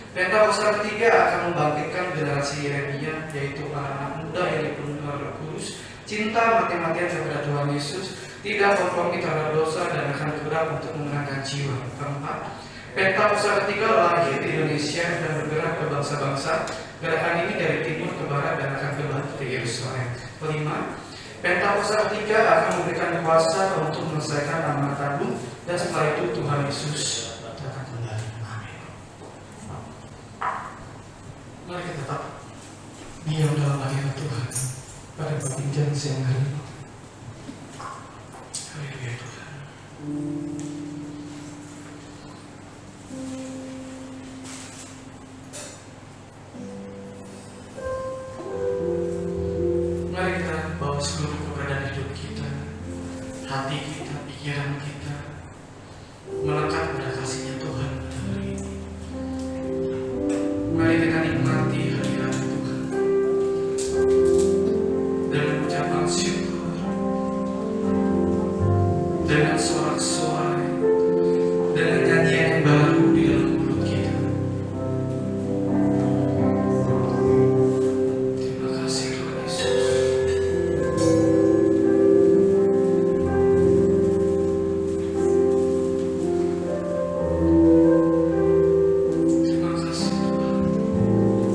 Pentakosta ketiga akan membangkitkan generasi Yeremia, yaitu anak muda yang dipenuhi Roh Kudus, cinta mati-matian kepada Tuhan Yesus, tidak kompromi terhadap dosa, dan akan bergerak untuk memenangkan jiwa. Keempat, Pentakosta ketiga lahir di Indonesia dan bergerak ke bangsa-bangsa. Gerakan ini dari timur ke barat dan akan kembali ke Yerusalem. Kelima, Pentakosta ketiga akan memberikan kuasa untuk menyelesaikan amanat agung, dan setelah itu Tuhan Yesus datang kembali. Amin. Mari kita tetap diam dalam hadirat Tuhan pada perbincangan siang hari ini. Haleluya Tuhan. Mari kita bawa seluruh keberadaan hidup kita, hati kita, pikiran kita melekat pada kasih-Nya Tuhan pada hari ini. Mari kita nikmati hadirat Tuhan dengan ucapan syukur, dengan sorak-sorai, dengan nyanyian yang baru di dalam mulut kita. Terima kasih Tuhan Yesus. Terima kasih Tuhan.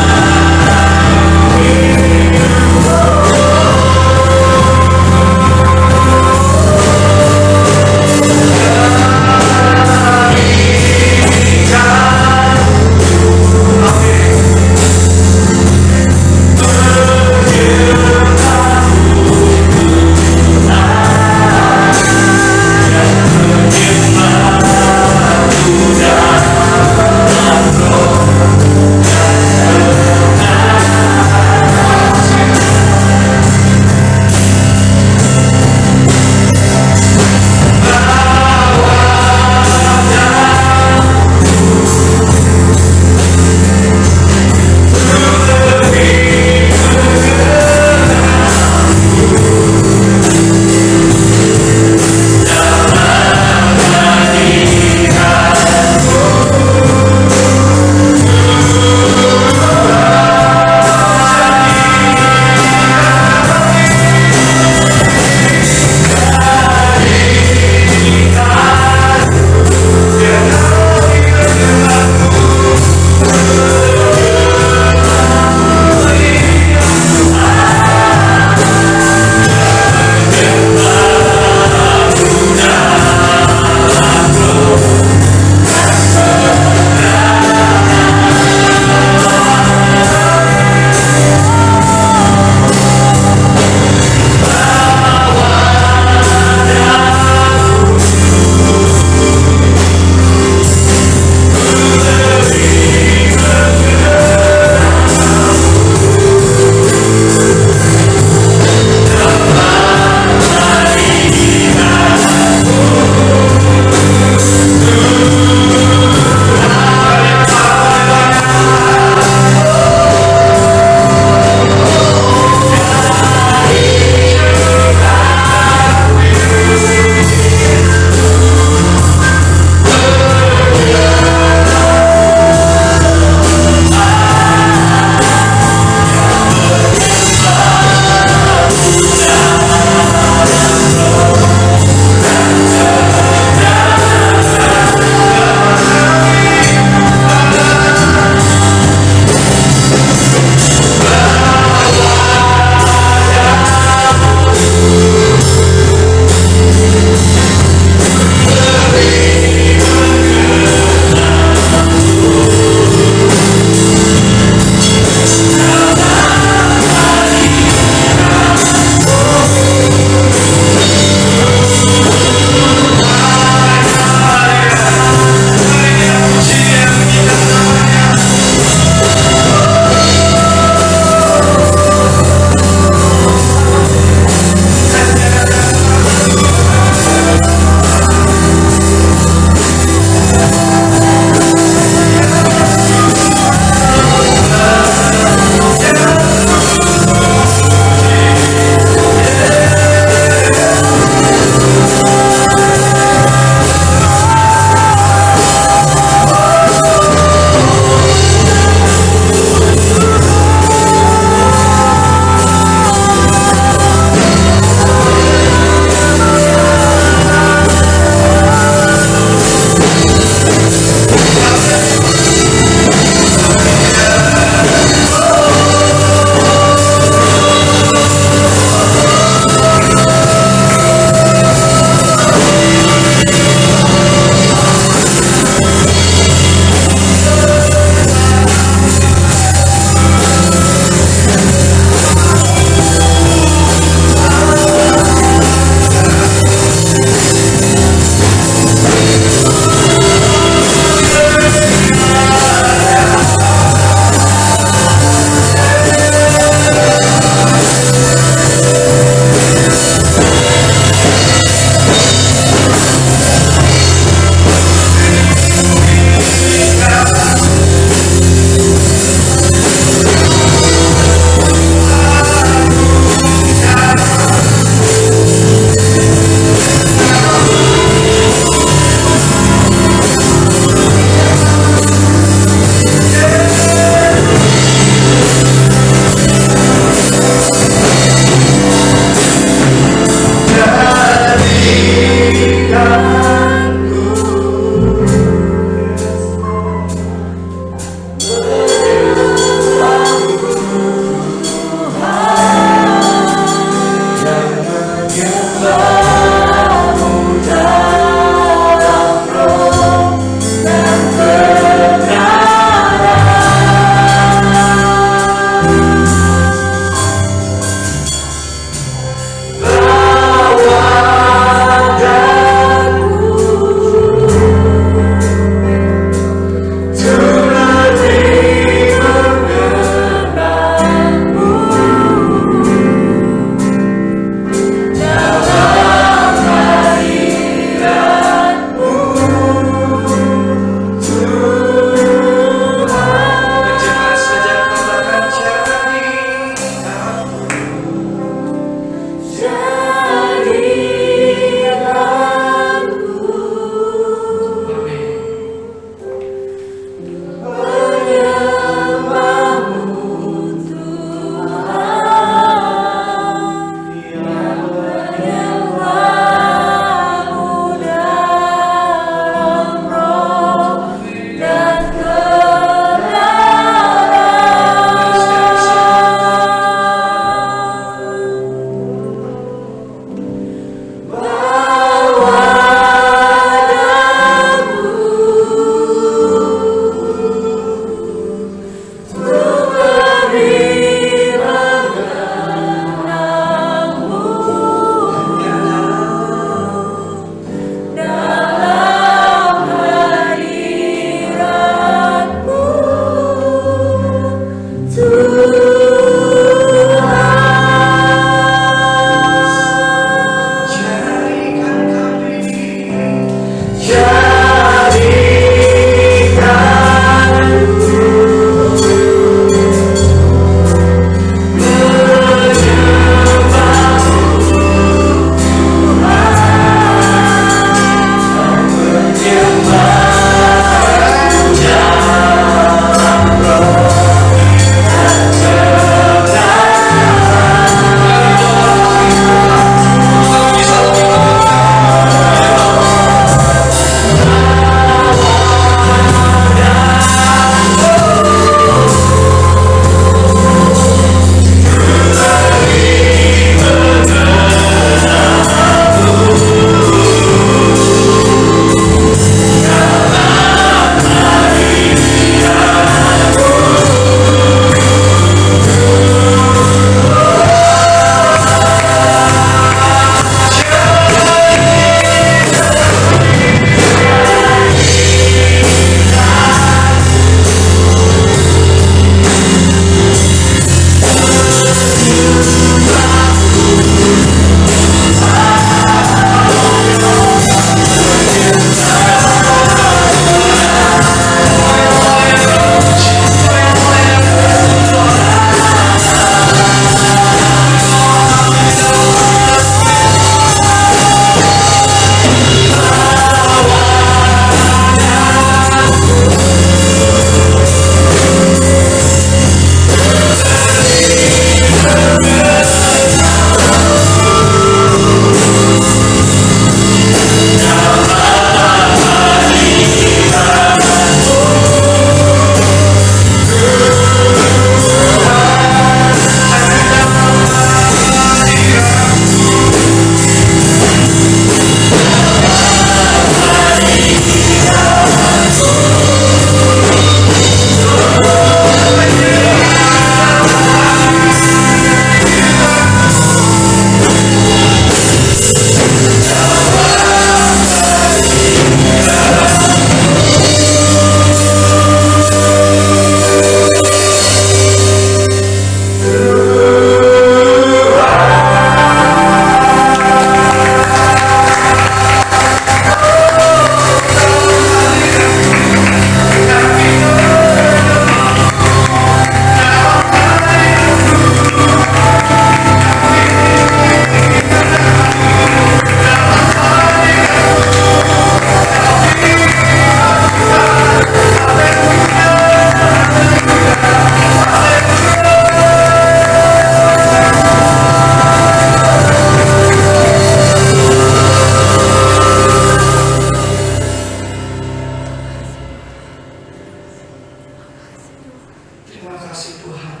Terima kasih Tuhan.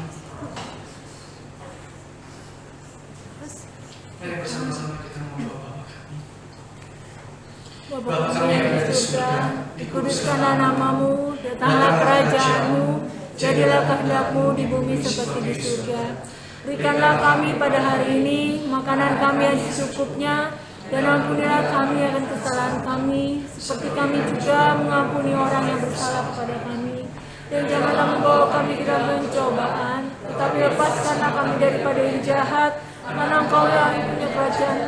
Mari bersama-sama kita membawa Bapa kami. Bapa kami yang ada di surga, dikuduskanlah namamu, datanglah kerajaanmu, jadilah kehendak-mu di bumi seperti di surga. Berikanlah kami pada hari ini makanan kami yang secukupnya, dan ampunilah kami akan kesalahan kami, seperti kami juga mengampuni orang yang bersalah kepada kami. Dan janganlah membawa kami ke dalam pencobaan, tetapi lepaskanlah kami daripada yang jahat, karena Engkau yang punya kerajaan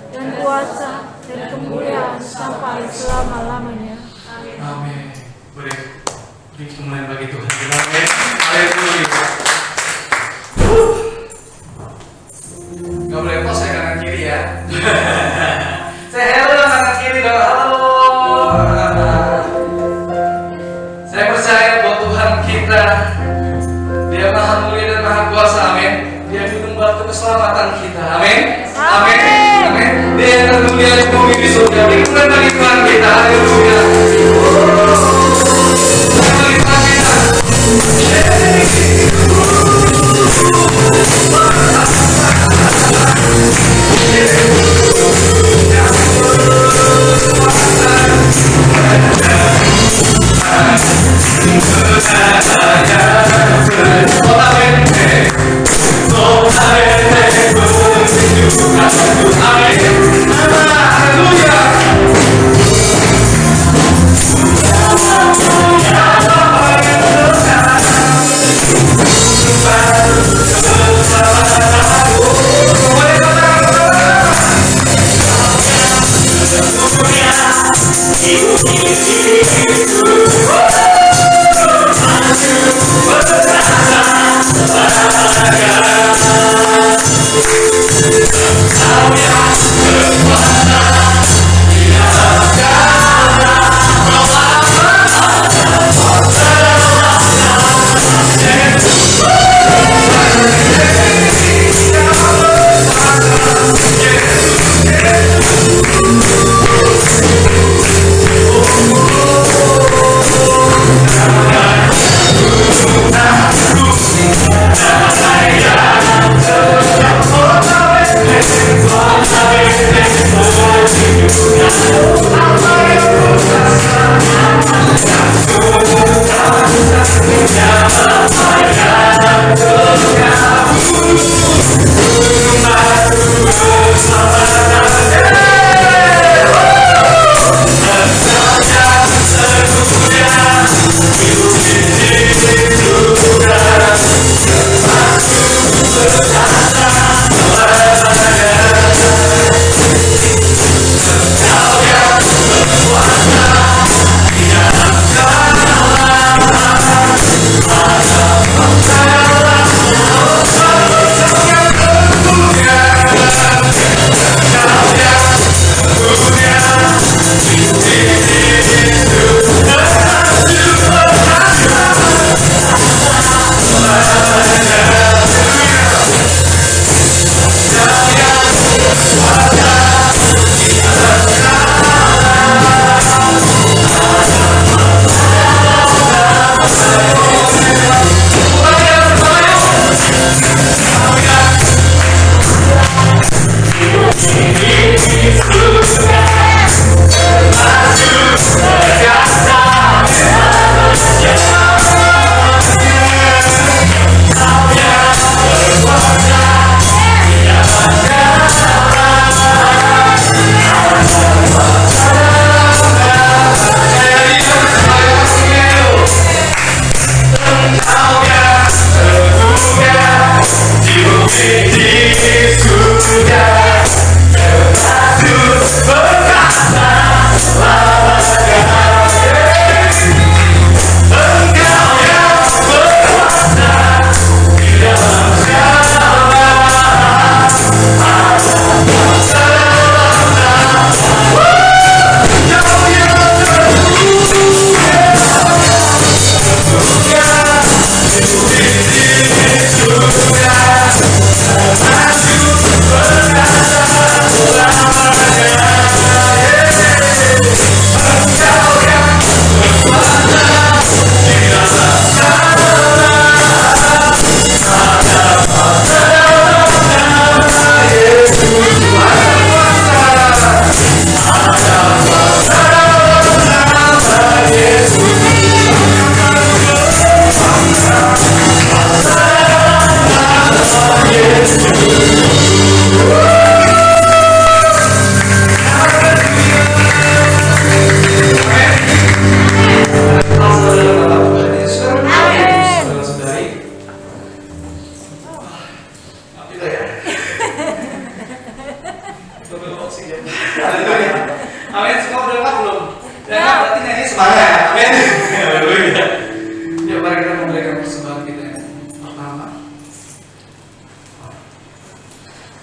dan kuasa dan kemuliaan sampai selama-lamanya. Amin. Beri kemuliaan bagi Tuhan. Amin. Haleluya. Gak boleh pause ya kanan kiri ya. Saya hello kanan kiri dong. Halo. Saya percaya bahwa Tuhan kita, Dia Maha Mulia dan Maha Kuasa. Amin. Dia gunung batu keselamatan kita. Amin. Amin. Amin. Dia yang termulia di bumi di surga. Beri kemuliaan bagi Tuhan kita. Haleluya.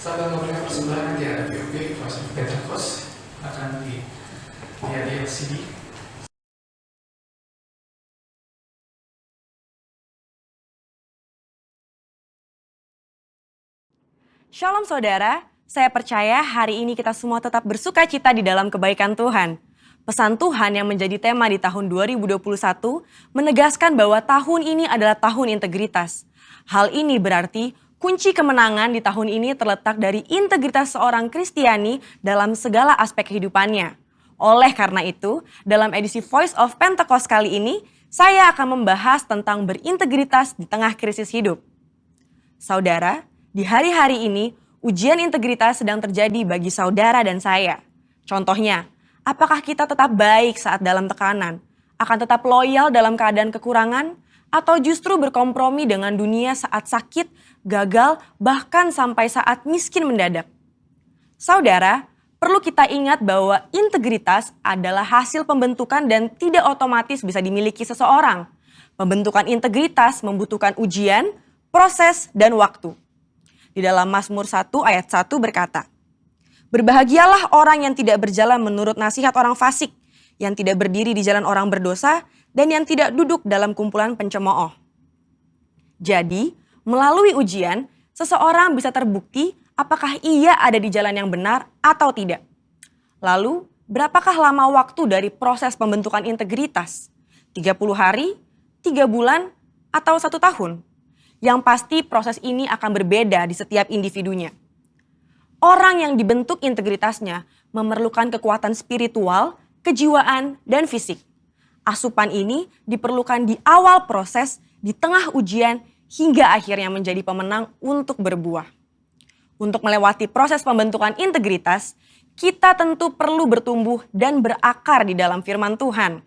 Sahabat memberikan persembahan nanti ada POP, Pastor Pentecost akan di LCD. Shalom saudara, saya percaya hari ini kita semua tetap bersuka cita di dalam kebaikan Tuhan. Pesan Tuhan yang menjadi tema di tahun 2021 menegaskan bahwa tahun ini adalah tahun integritas. Hal ini berarti kunci kemenangan di tahun ini terletak dari integritas seorang Kristiani dalam segala aspek kehidupannya. Oleh karena itu, dalam edisi Voice of Pentecost kali ini, saya akan membahas tentang berintegritas di tengah krisis hidup. Saudara, di hari-hari ini, ujian integritas sedang terjadi bagi saudara dan saya. Contohnya, apakah kita tetap baik saat dalam tekanan? Akan tetap loyal dalam keadaan kekurangan? Atau justru berkompromi dengan dunia saat sakit, gagal, bahkan sampai saat miskin mendadak? Saudara, perlu kita ingat bahwa integritas adalah hasil pembentukan dan tidak otomatis bisa dimiliki seseorang. Pembentukan integritas membutuhkan ujian, proses, dan waktu. Di dalam Mazmur 1 ayat 1 berkata, "Berbahagialah orang yang tidak berjalan menurut nasihat orang fasik, yang tidak berdiri di jalan orang berdosa, dan yang tidak duduk dalam kumpulan pencemooh." Jadi, melalui ujian, seseorang bisa terbukti apakah ia ada di jalan yang benar atau tidak. Lalu, berapakah lama waktu dari proses pembentukan integritas? 30 hari, 3 bulan, atau 1 tahun? Yang pasti proses ini akan berbeda di setiap individunya. Orang yang dibentuk integritasnya memerlukan kekuatan spiritual, kejiwaan, dan fisik. Asupan ini diperlukan di awal proses, di tengah ujian, hingga akhirnya menjadi pemenang untuk berbuah. Untuk melewati proses pembentukan integritas, kita tentu perlu bertumbuh dan berakar di dalam firman Tuhan.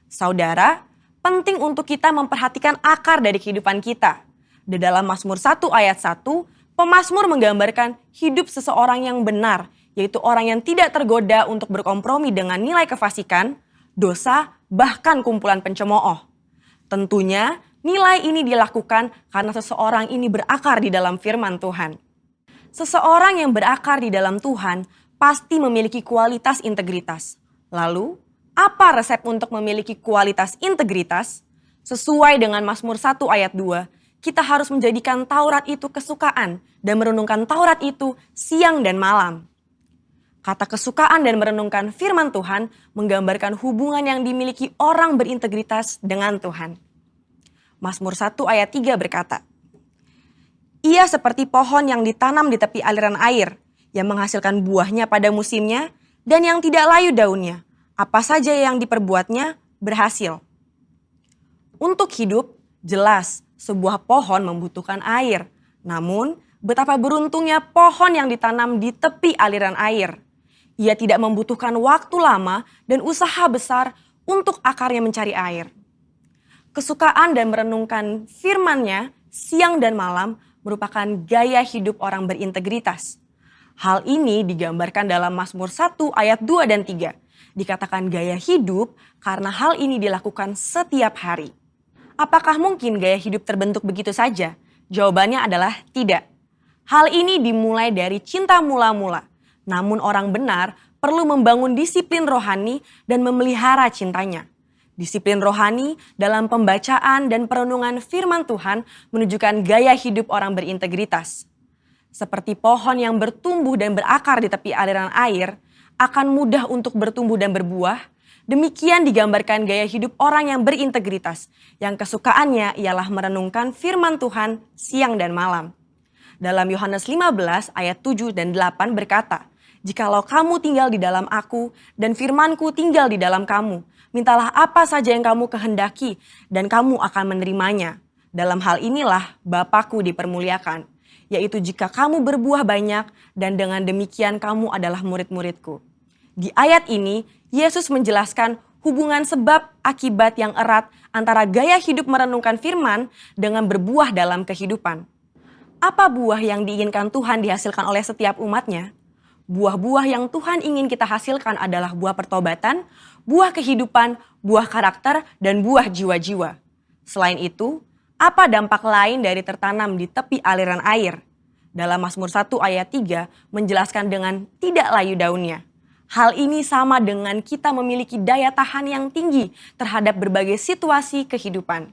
Saudara, penting untuk kita memperhatikan akar dari kehidupan kita. Di dalam Mazmur 1 ayat 1, pemazmur menggambarkan hidup seseorang yang benar, yaitu orang yang tidak tergoda untuk berkompromi dengan nilai kefasikan, dosa, bahkan kumpulan pencemooh. Tentunya nilai ini dilakukan karena seseorang ini berakar di dalam firman Tuhan. Seseorang yang berakar di dalam Tuhan pasti memiliki kualitas integritas. Lalu, apa resep untuk memiliki kualitas integritas? Sesuai dengan Mazmur 1 ayat 2, kita harus menjadikan Taurat itu kesukaan dan merenungkan Taurat itu siang dan malam. Kata kesukaan dan merenungkan firman Tuhan menggambarkan hubungan yang dimiliki orang berintegritas dengan Tuhan. Mazmur 1 ayat 3 berkata, "Ia seperti pohon yang ditanam di tepi aliran air, yang menghasilkan buahnya pada musimnya dan yang tidak layu daunnya. Apa saja yang diperbuatnya berhasil." Untuk hidup, jelas sebuah pohon membutuhkan air. Namun, betapa beruntungnya pohon yang ditanam di tepi aliran air. Ia tidak membutuhkan waktu lama dan usaha besar untuk akarnya mencari air. Kesukaan dan merenungkan firman-Nya siang dan malam merupakan gaya hidup orang berintegritas. Hal ini digambarkan dalam Mazmur 1 ayat 2 dan 3. Dikatakan gaya hidup karena hal ini dilakukan setiap hari. Apakah mungkin gaya hidup terbentuk begitu saja? Jawabannya adalah tidak. Hal ini dimulai dari cinta mula-mula. Namun orang benar perlu membangun disiplin rohani dan memelihara cintanya. Disiplin rohani dalam pembacaan dan perenungan firman Tuhan menunjukkan gaya hidup orang berintegritas. Seperti pohon yang bertumbuh dan berakar di tepi aliran air, akan mudah untuk bertumbuh dan berbuah. Demikian digambarkan gaya hidup orang yang berintegritas, yang kesukaannya ialah merenungkan firman Tuhan siang dan malam. Dalam Yohanes 15 ayat 7 dan 8 berkata, "Jikalau kamu tinggal di dalam aku dan firmanku tinggal di dalam kamu, mintalah apa saja yang kamu kehendaki dan kamu akan menerimanya. Dalam hal inilah Bapa-Ku dipermuliakan, yaitu jika kamu berbuah banyak dan dengan demikian kamu adalah murid-murid-Ku." Di ayat ini, Yesus menjelaskan hubungan sebab akibat yang erat antara gaya hidup merenungkan firman dengan berbuah dalam kehidupan. Apa buah yang diinginkan Tuhan dihasilkan oleh setiap umatnya? Buah-buah yang Tuhan ingin kita hasilkan adalah buah pertobatan, buah kehidupan, buah karakter, dan buah jiwa-jiwa. Selain itu, apa dampak lain dari tertanam di tepi aliran air? Dalam Mazmur 1 ayat 3 menjelaskan dengan tidak layu daunnya. Hal ini sama dengan kita memiliki daya tahan yang tinggi terhadap berbagai situasi kehidupan.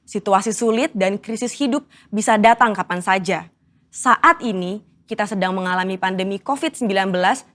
Situasi sulit dan krisis hidup bisa datang kapan saja. Saat ini kita sedang mengalami pandemi COVID-19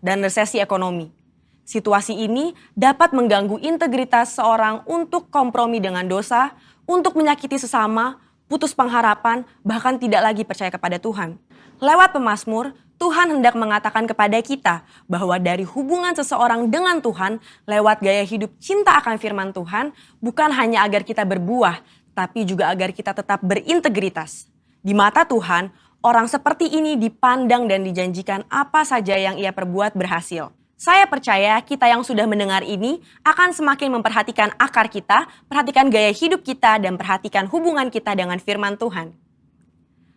dan resesi ekonomi. Situasi ini dapat mengganggu integritas seorang untuk kompromi dengan dosa, untuk menyakiti sesama, putus pengharapan, bahkan tidak lagi percaya kepada Tuhan. Lewat pemazmur, Tuhan hendak mengatakan kepada kita bahwa dari hubungan seseorang dengan Tuhan lewat gaya hidup cinta akan firman Tuhan bukan hanya agar kita berbuah, tapi juga agar kita tetap berintegritas. Di mata Tuhan, orang seperti ini dipandang dan dijanjikan apa saja yang ia perbuat berhasil. Saya percaya kita yang sudah mendengar ini akan semakin memperhatikan akar kita, perhatikan gaya hidup kita, dan perhatikan hubungan kita dengan firman Tuhan.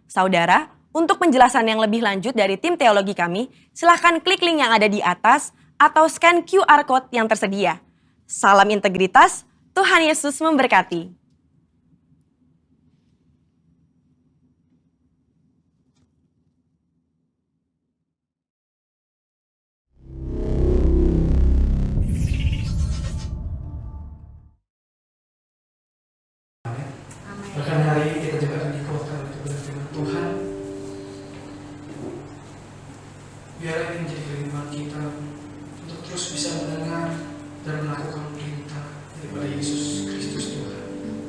Saudara, untuk penjelasan yang lebih lanjut dari tim teologi kami, silahkan klik link yang ada di atas atau scan QR Code yang tersedia. Salam integritas, Tuhan Yesus memberkati. Bahkan hari ini kita juga akan dikuatkan oleh firman Tuhan. Biar ini menjadi firman kita untuk terus bisa mendengar dan melakukan perintah daripada Yesus Kristus Tuhan.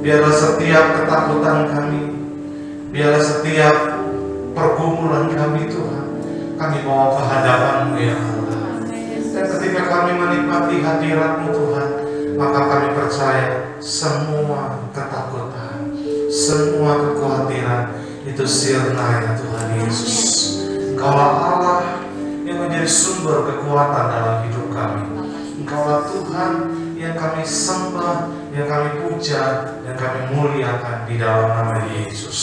biarlah setiap ketakutan kami, biarlah setiap pergumulan kami Tuhan, kami bawa ke hadapan-Mu ya Allah. Dan ketika kami menikmati hadirat-Mu Tuhan, maka kami percaya semua ketakutan, semua kekhawatiran itu sirna ya Tuhan Yesus. Engkaulah Allah yang menjadi sumber kekuatan dalam hidup kami. Engkaulah Tuhan yang kami sembah, yang kami puja, dan kami muliakan di dalam nama Yesus.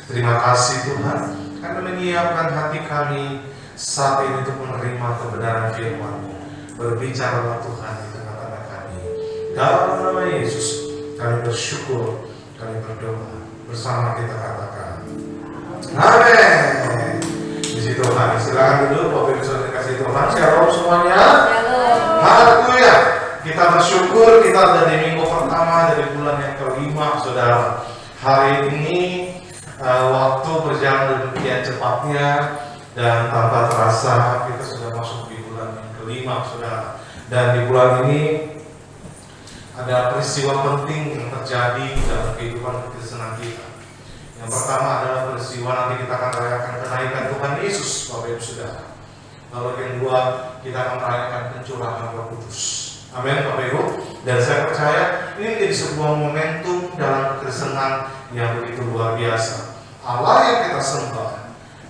Terima kasih Tuhan, karena menyiapkan hati kami saat ini untuk menerima kebenaran firman-Mu. Berbicaralah Tuhan di tengah-tengah kami. Dalam nama Yesus kami bersyukur, kami berdoa. Bersama kita katakan amin. Puji Tuhan. Silakan duduk Bapak Ibu Saudara kasih Tuhan. Shalom semuanya. Haleluya. Kita bersyukur kita ada di minggu pertama dari bulan yang kelima, Saudara. Hari ini waktu berjalan demikian cepatnya dan tanpa terasa kita sudah masuk di bulan yang kelima, Saudara. Dan di bulan ini ada peristiwa penting yang terjadi dalam kehidupan kekristenan kita. Yang pertama adalah peristiwa nanti kita akan merayakan kenaikan Tuhan Yesus, Bapak Ibu Saudara. Lalu yang kedua, kita akan merayakan pencurahan Roh Kudus. Amin, Bapak Ibu. Dan saya percaya ini menjadi sebuah momentum dalam kekristenan yang begitu luar biasa. Allah yang kita sembah,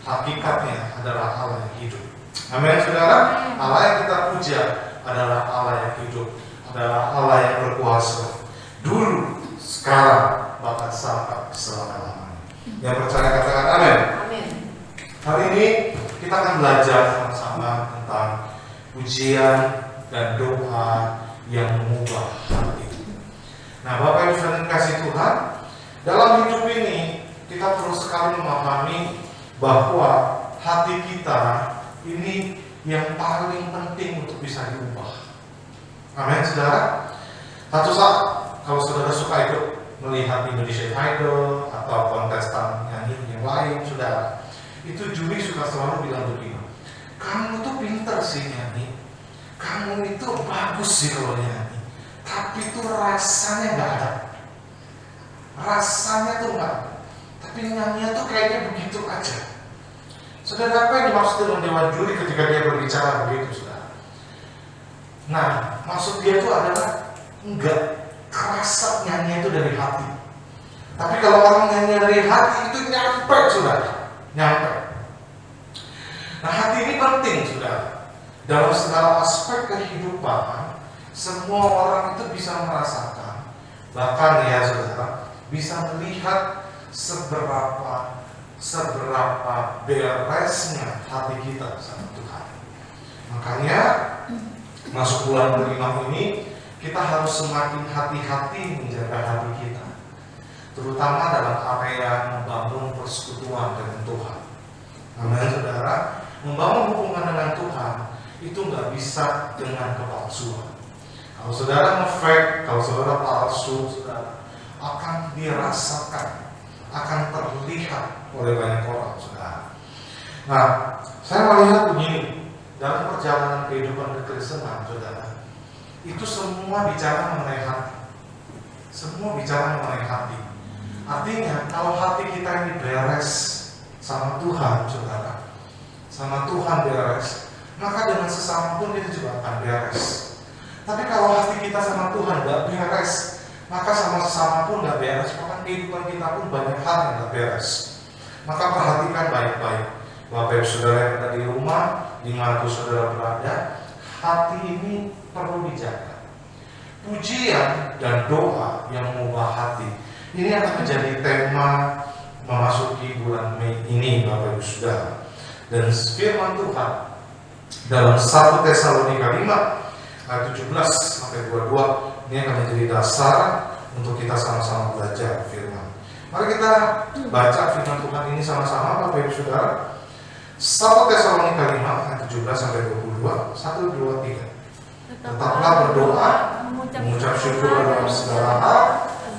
hakikatnya adalah Allah yang hidup. Amin, Saudara. Allah yang kita puja adalah Allah yang hidup, adalah Allah yang berkuasa. Dulu, sekarang, bahkan sampai selama-lamanya. Yang percaya katakan amin. Amin. Hari ini kita akan belajar sama-sama tentang pujian dan doa yang mengubah hati. Nah, Bapak Ibu Saudara kasih Tuhan, dalam hidup ini kita perlu sekali memahami bahwa hati kita ini yang paling penting untuk bisa diubah. Amin, Saudara. Satu saat kalau Saudara suka ikut melihat Indonesian Idol atau kontestan nyanyi yang lain, Saudara, itu juri suka selalu bilang begini, kamu tuh pinter sih nyanyi, kamu itu bagus sih kalau nyanyi, tapi tuh rasanya nggak ada, rasanya tuh nggak ada, tapi nyanyinya tuh kayaknya begitu aja. Saudara, apa yang dimaksud dengan dewan juri ketika dia berbicara begitu, Saudara? Nah, maksud dia itu adalah enggak kerasa nyanyi itu dari hati. Tapi kalau orang nyanyi dari hati itu nyampe, Saudara, nyampe. Nah, hati ini penting, Saudara. Dalam segala aspek kehidupan, semua orang itu bisa merasakan, bahkan ya Saudara, bisa melihat seberapa beresnya hati kita sama Tuhan. Makanya masuk bulan kelima ini kita harus semakin hati-hati menjaga hati kita, terutama dalam area membangun persekutuan dengan Tuhan. Amin, Saudara. Membangun hubungan dengan Tuhan itu nggak bisa dengan kepalsuan. Kalau Saudara nge-fake, kalau Saudara palsu, Saudara akan dirasakan, akan terlihat oleh banyak orang, Saudara. Nah, saya melihat begini, dalam perjalanan kehidupan kekristenan, Saudara, itu semua bicara mengenai hati. Semua bicara mengenai hati. Artinya, kalau hati kita ini beres sama Tuhan, Saudara, sama Tuhan beres, maka dengan sesama pun kita juga akan beres. Tapi kalau hati kita sama Tuhan gak beres, maka sama sesama pun gak beres, maka kehidupan kita pun banyak hal yang gak beres. Maka perhatikan baik-baik, Bapak Ibu Saudara yang ada di rumah, dimanapun Saudara berada, hati ini perlu dijaga. Pujian dan doa yang mengubah hati, ini akan menjadi tema memasuki bulan Mei ini, Bapak Ibu Saudara. Dan firman Tuhan dalam 1 Tesalonika 5 ayat 17 sampai 22 ini akan menjadi dasar untuk kita sama-sama belajar firman. Mari kita baca firman Tuhan ini sama-sama, Bapak Ibu Saudara. 1 Tesalonika 5 ayat 17 sampai 22. 1, 2, 3. Tetaplah berdoa, mengucap syukur dalam segala hal,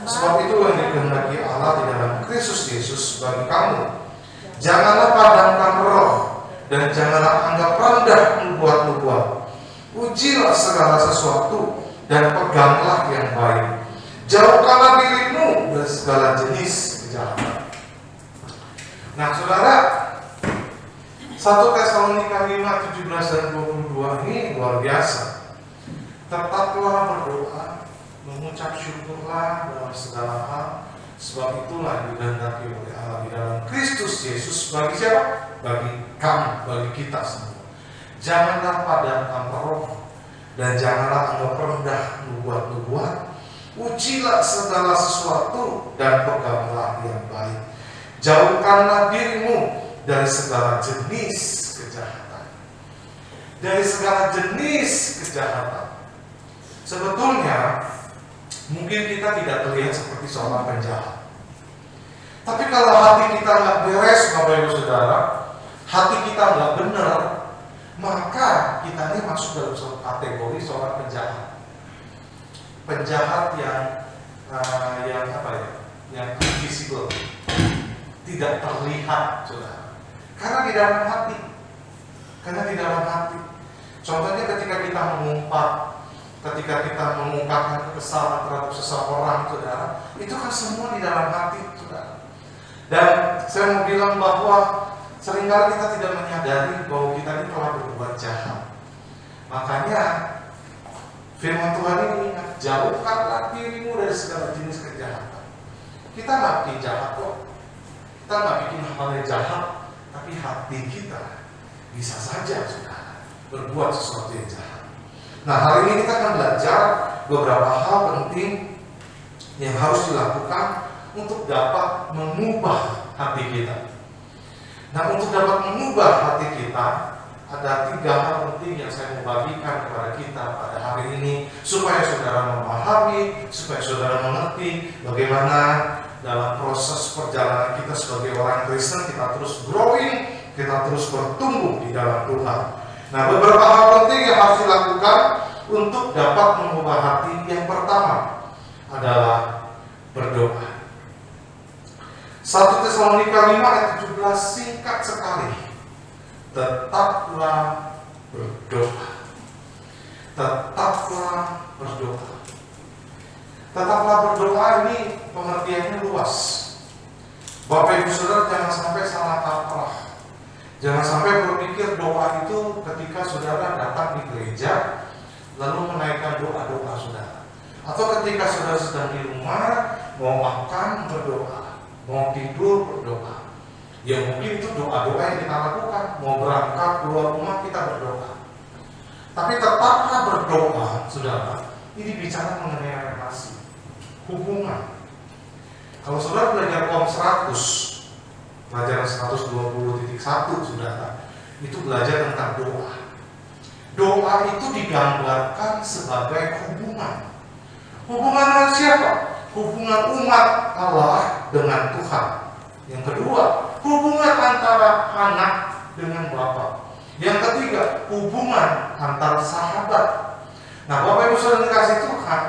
sebab itu yang dikehendaki Allah di dalam Kristus Yesus bagi kamu. Janganlah padamkan roh, dan janganlah anggap rendah nubuat-nubuat. Ujilah segala sesuatu dan peganglah yang baik. Jauhkanlah dirimu dari segala jenis kejahatan. Nah, saudara, 1 Tesalonika 5, 17 dan 22 ini luar biasa. Tetaplah berdoa, mengucap syukurlah dalam segala hal, sebab itulah dikehendaki oleh Allah di dalam Kristus Yesus bagi siapa? Bagi kamu, bagi kita semua. Janganlah padamkan roh, dan janganlah anggap rendah nubuat-nubuat. Ujilah segala sesuatu dan peganglah yang baik. Jauhkanlah dirimu dari segala jenis kejahatan. Dari segala jenis kejahatan. Sebetulnya mungkin kita tidak terlihat seperti seorang penjahat. Tapi kalau hati kita nggak beres, Bapak Ibu Saudara, hati kita nggak benar, maka kita ini masuk dalam suatu kategori seorang penjahat. Penjahat yang apa ya? Yang invisible, tidak terlihat, Saudara. Karena di dalam hati. Contohnya ketika kita mengumpat, ketika kita mengungkapkan kekesalan terhadap seseorang, Saudara, itu kan semua di dalam hati, Saudara. Dan saya mau bilang bahwa seringkali kita tidak menyadari bahwa kita ini telah berbuat jahat. Makanya firman Tuhan ini ingat, jauhkanlah dirimu dari segala jenis kejahatan. Kita nggak bikin jahat kok. Kita nggak bikin hal yang jahat, tapi hati kita bisa saja sudah berbuat sesuatu yang jahat. Nah, hari ini kita akan belajar beberapa hal penting yang harus dilakukan untuk dapat mengubah hati kita. Nah, untuk dapat mengubah hati kita, ada 3 hal penting yang saya mau bagikan kepada kita pada hari ini, supaya saudara memahami, supaya saudara mengerti bagaimana dalam proses perjalanan kita sebagai orang Kristen, kita terus growing, kita terus bertumbuh di dalam Tuhan. Nah, beberapa hal penting yang harus dilakukan untuk dapat mengubah hati. Yang pertama adalah berdoa. 1 Tesalonika 5 ayat 17 singkat sekali. Tetaplah berdoa. Tetaplah berdoa. Tetaplah berdoa ini pengertiannya luas. Bapak Ibu Saudara jangan sampai salah kaprah. Jangan sampai berpikir doa itu ketika saudara datang di gereja lalu menaikkan doa-doa saudara. Atau ketika saudara sedang di rumah mau makan berdoa, mau tidur berdoa. Ya mungkin itu doa-doa yang kita lakukan. Mau berangkat keluar rumah kita berdoa. Tapi tetaplah berdoa, saudara. Ini bicara mengenai relasi, hubungan. Kalau saudara belajar Kom 100, pelajaran 120.1, saudara, itu belajar tentang doa. Doa itu digambarkan sebagai hubungan. Hubungan dengan siapa? Hubungan umat Allah dengan Tuhan. Yang kedua, hubungan antara anak dengan Bapa. Yang ketiga, hubungan antara sahabat. Nah, Bapak Ibu Saudara dikasih Tuhan,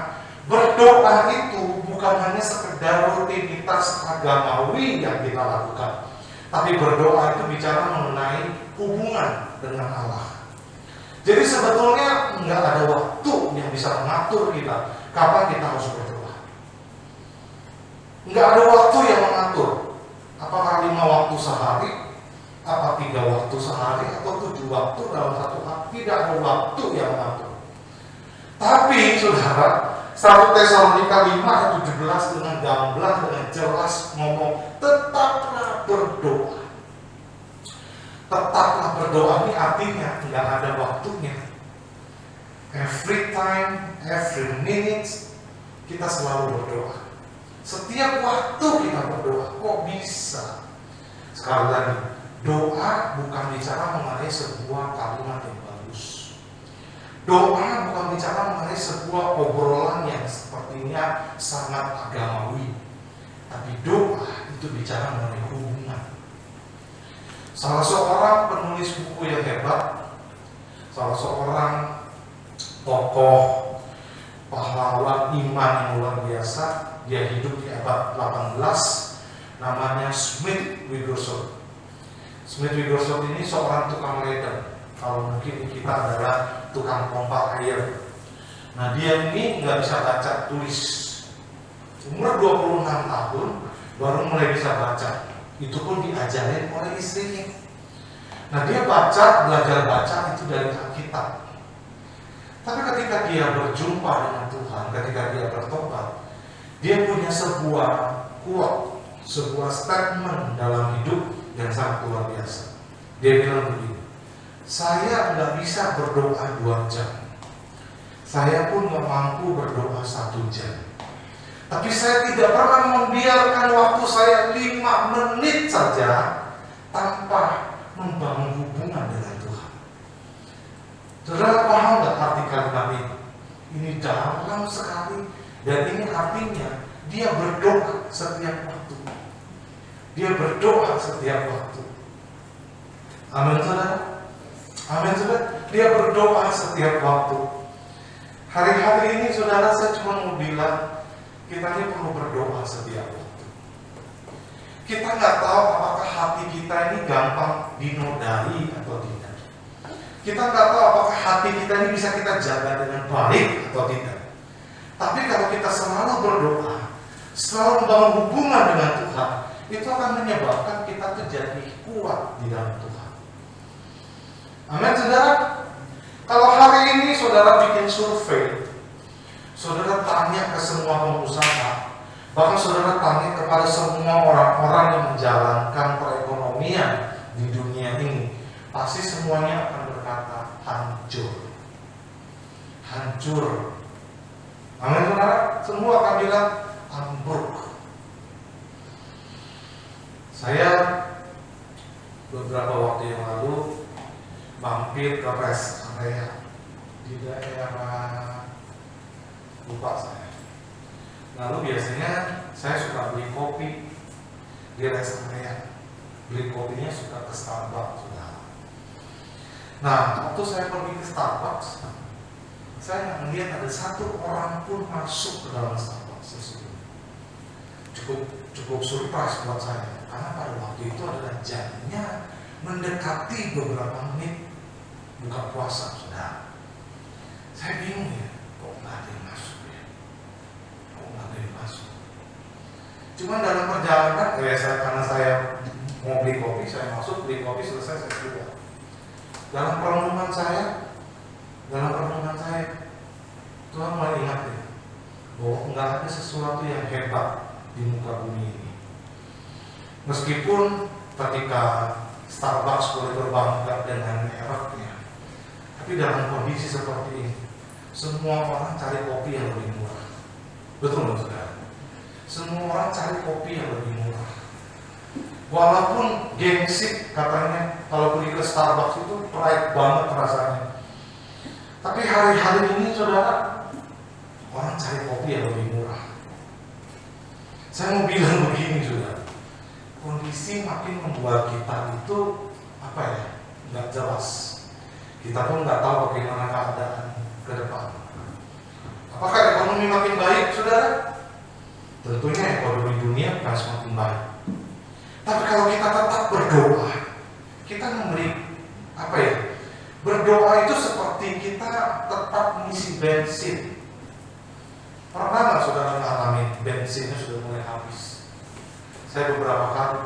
berdoa itu bukan hanya sekedar rutinitas agamawi yang kita lakukan, tapi berdoa itu bicara mengenai hubungan dengan Allah. Jadi sebetulnya nggak ada waktu yang bisa mengatur kita kapan kita harus berdoa. Nggak ada waktu yang mengatur. Apakah 5 waktu sehari, apa 3 waktu sehari, atau 7 waktu dalam satu hari. Tidak ada waktu yang mengatur. Tapi saudara, 1 Tesalonika 5 ayat 17 dengan gamblang, dengan jelas ngomong, tetaplah berdoa. Tetaplah berdoa ini artinya nggak ada waktunya. Every time, every minute kita selalu berdoa. Setiap waktu kita berdoa. Kok bisa? Sekali lagi, doa bukan bicara mengenai sebuah kalimat yang bagus. Doa bukan bicara mengenai sebuah obrolan yang sepertinya sangat agamawi. Tapi doa itu bicara mengenai hubungan. Salah seorang penulis buku yang hebat, salah seorang tokoh pahlawan iman yang luar biasa, dia hidup di abad 18, namanya Smith Wigglesworth. Smith Wigglesworth ini seorang tukang ledeng. Kalau mungkin kita adalah tukang pompa air. Nah, dia ini nggak bisa baca tulis. Umur 26 tahun. tahun baru mulai bisa baca. Itu pun diajarin oleh istrinya. Nah, dia belajar baca itu dari Alkitab. Tapi ketika dia berjumpa dengan Tuhan, ketika dia bertobat, dia punya sebuah quote, sebuah statement dalam hidup yang sangat luar biasa. Dia bilang begini, saya nggak bisa berdoa 2 jam. Saya pun nggak mampu berdoa 1 jam. Tapi saya tidak pernah membiarkan waktu saya 5 menit saja tanpa membangun hubungan dengan Tuhan. Saudara paham nggak arti kalimat ini? Ini dalam sekali, dan ini artinya dia berdoa setiap waktu. Dia berdoa setiap waktu. Amin, saudara. Amin, saudara. Dia berdoa setiap waktu. Hari-hari ini, saudara, saya cuma mau bilang, kita ini perlu berdoa setiap waktu. Kita nggak tahu apakah hati kita ini gampang dinodai atau tidak. Kita nggak tahu apakah hati kita ini bisa kita jaga dengan baik atau tidak. Tapi kalau kita selalu berdoa, selalu membangun hubungan dengan Tuhan, itu akan menyebabkan kita tuh jadi kuat di dalam Tuhan. Amin, saudara. Kalau hari ini saudara bikin survei, saudara tanya ke semua pengusaha, bahkan saudara tanya kepada semua orang-orang yang menjalankan perekonomian di dunia ini, pasti semuanya akan berkata hancur. Hancur. Amin, saudara. Semua akan bilang ambruk. Saya beberapa waktu yang lalu mampir ke rest area di daerah, lupa saya. Lalu biasanya saya suka beli kopi di rest area. Beli kopinya suka ke Starbucks, saudara. Nah, waktu saya pergi ke Starbucks, saya nggak melihat ada 1 orang pun masuk ke dalam Starbucks tersebut. Cukup surprise buat saya, karena pada waktu itu adalah jamnya mendekati beberapa menit buka puasa, saudara. Saya bingung ya, kok nggak ada yang masuk ya? Kok nggak ada yang masuk? Cuma dalam perjalanan, karena saya mau beli kopi, saya masuk, beli kopi, selesai, saya keluar. Dalam perenungan saya, Tuhan mulai ingatin bahwa nggak ada sesuatu yang hebat di muka bumi ini. Meskipun ketika Starbucks boleh berbangga dengan mereknya, tapi dalam kondisi seperti ini, semua orang cari kopi yang lebih murah. Betul nggak, saudara? Semua orang cari kopi yang lebih murah. Walaupun gengsi katanya kalau pergi ke Starbucks itu pride banget rasanya. Tapi hari-hari ini, saudara, orang cari kopi yang lebih murah. Saya mau bilang begini, saudara. Kondisi makin membuat kita itu nggak jelas. Kita pun nggak tahu bagaimana keadaan ke depan. Apakah ekonomi makin baik, saudara? Tentunya ekonomi dunia akan semakin baik. Tapi kalau kita tetap berdoa, kita memberi berdoa itu seperti kita tetap mengisi bensin. Pernah nggak saudara mengalami bensinnya sudah mulai habis? Saya beberapa kali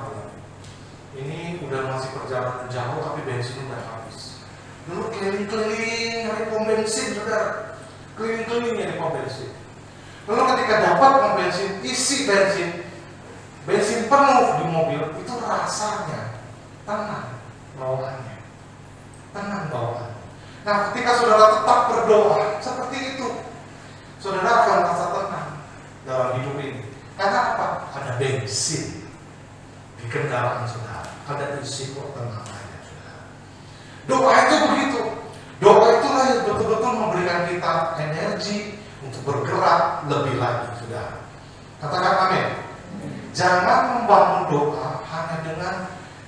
ini udah masih perjalanan jauh tapi bensin udah habis. Dulu keliling-keliling nyari pom bensin, saudara. Keliling-keliling nyari pom bensin. Lalu ketika dapat pom bensin, isi bensin penuh di mobil, itu rasanya tenang bawaannya. Tenang bawaan. Nah, ketika saudara tetap berdoa seperti itu, saudara akan merasa tenang dalam hidup ini. Karena apa? Ada bensin di kendaraan saudara. Ada isi kok tenang aja, saudara. Doa itu begitu. Doa itulah yang betul-betul memberikan kita energi untuk bergerak lebih lagi, saudara. Katakan amin. Jangan membangun doa hanya dengan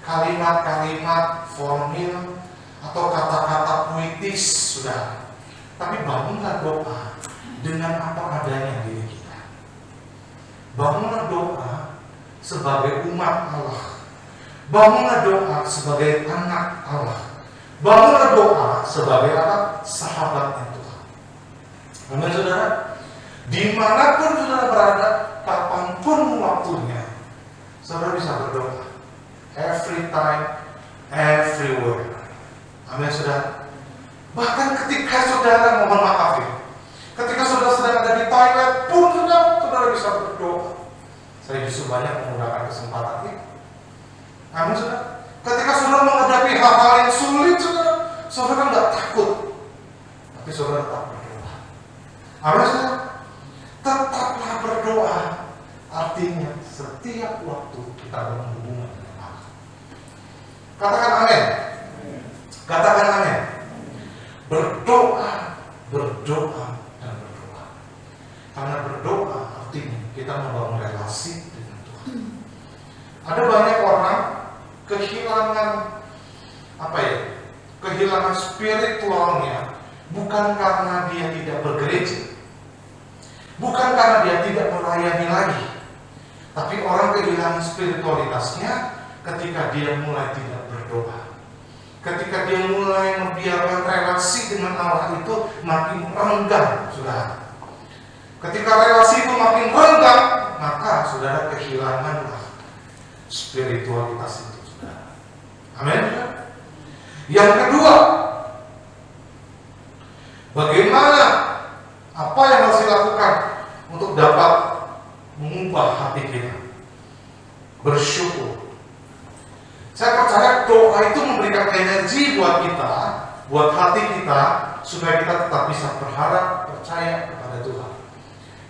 kalimat-kalimat formil atau kata-kata puitis, saudara. Tapi bangunlah doa dengan apa adanya diri kita. Bangunlah doa sebagai umat Allah. Bangunlah doa sebagai anak Allah. Bangunlah doa sebagai apa? Sahabatnya Tuhan. Amin, saudara. Dimanapun saudara berada, kapanpun waktunya, berdoa. Every time, everywhere. Amin, saudara. Bahkan ketika saudara, mohon maaf ya, ketika saudara sedang ada di toilet pun saudara bisa berdoa. Saya justru banyak menggunakan kesempatan ini. Amin, saudara. Ketika saudara menghadapi hal-hal yang sulit, saudara nggak takut, tapi saudara tetap berdoa. Amin, saudara. Tetaplah berdoa. Artinya setiap waktu kita berhubungan dengan Allah. Katakan amin. Katakan amin. Berdoa, berdoa, dan berdoa. Karena berdoa artinya kita membangun relasi dengan Tuhan. Ada banyak orang kehilangan kehilangan spiritualnya bukan karena dia tidak bergereja, bukan karena dia tidak melayani lagi, tapi orang kehilangan spiritualitasnya ketika dia mulai tidak berdoa, ketika dia mulai membiarkan relasi dengan Allah itu makin renggang, saudara. Ketika relasi itu makin renggang, maka saudara kehilanganlah spiritualitas itu, saudara. Amin. Yang kedua, bagaimana, apa yang harus dilakukan untuk dapat mengubah hati kita? Bersyukur. Saya percaya doa itu memberikan energi buat kita, buat hati kita, supaya kita tetap bisa berharap, percaya kepada Tuhan.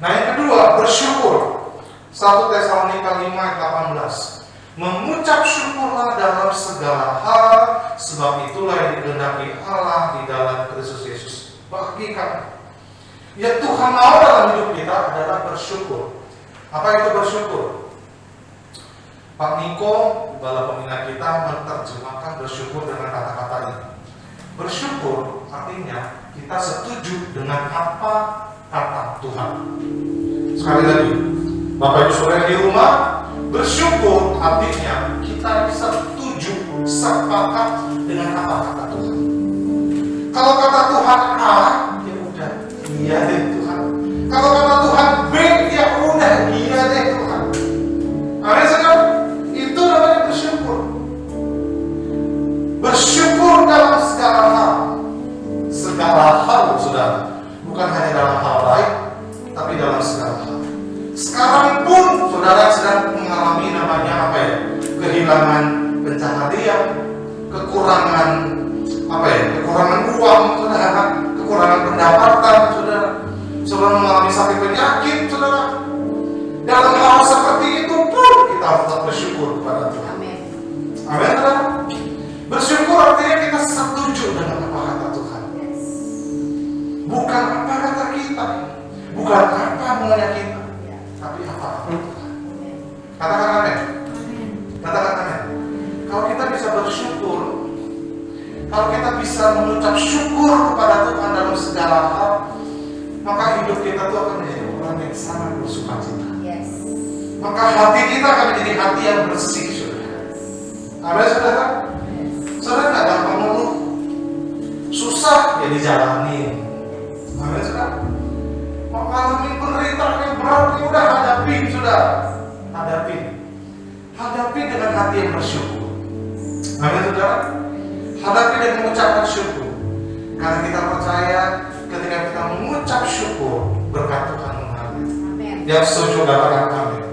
Nah, yang kedua, bersyukur. 1 Tesalonika 5:18. Mengucap syukurlah dalam segala hal, sebab itulah yang dikehendaki Allah di dalam Kristus Yesus bagi kami. Ya, Tuhan mau dalam hidup kita adalah bersyukur. Apa itu bersyukur? Pak Niko, Kepala Pembina kita, menerjemahkan bersyukur dengan kata-kata ini. Bersyukur artinya kita setuju dengan apa kata Tuhan. Sekali lagi, Bapak Ibu Saudara di rumah, bersyukur artinya kita bisa setuju, sepakat dengan apa kata Tuhan. Kalau kata Tuhan A, ya udah, iya deh Tuhan. Kalau kata Tuhan B, ya udah, iya deh Tuhan. Amin, saudara. Itu namanya bersyukur. Bersyukur dalam segala hal. Segala hal, saudara. Bukan hanya dalam hal baik, tapi dalam segala hal. Sekarang pun saudara sedang mengalami namanya kehilangan pencaharian, kekurangan kekurangan uang, saudara, kekurangan pendapatan, saudara mengalami sakit penyakit, saudara. Dalam hal seperti itu pun kita harus tetap bersyukur kepada Tuhan. Amin, saudara. Bersyukur artinya kita setuju dengan apa kata Tuhan. Bukan apa kata kita, bukan apa maunya kita, tapi apa Tuhan. Katakan amin. Katakan amin. Kalau kita bisa bersyukur, kalau kita bisa mengucap syukur kepada Tuhan dalam segala hal, maka hidup kita tuh akan menjadi orang yang sangat bersukacita. Maka hati kita akan menjadi hati yang bersih, saudara. Amin, saudara. Saudara nggak gampang mengeluh, susah ya dijalani. Amin, saudara. Mengalami penderitaan yang berat, ya udah hadapi, saudara. Hadapi dengan hati yang bersyukur. Amin, saudara. Hadapi dengan mengucapkan syukur. Karena kita percaya ketika kita mengucap syukur, berkat Tuhan mengalir. Yang setuju katakan amin.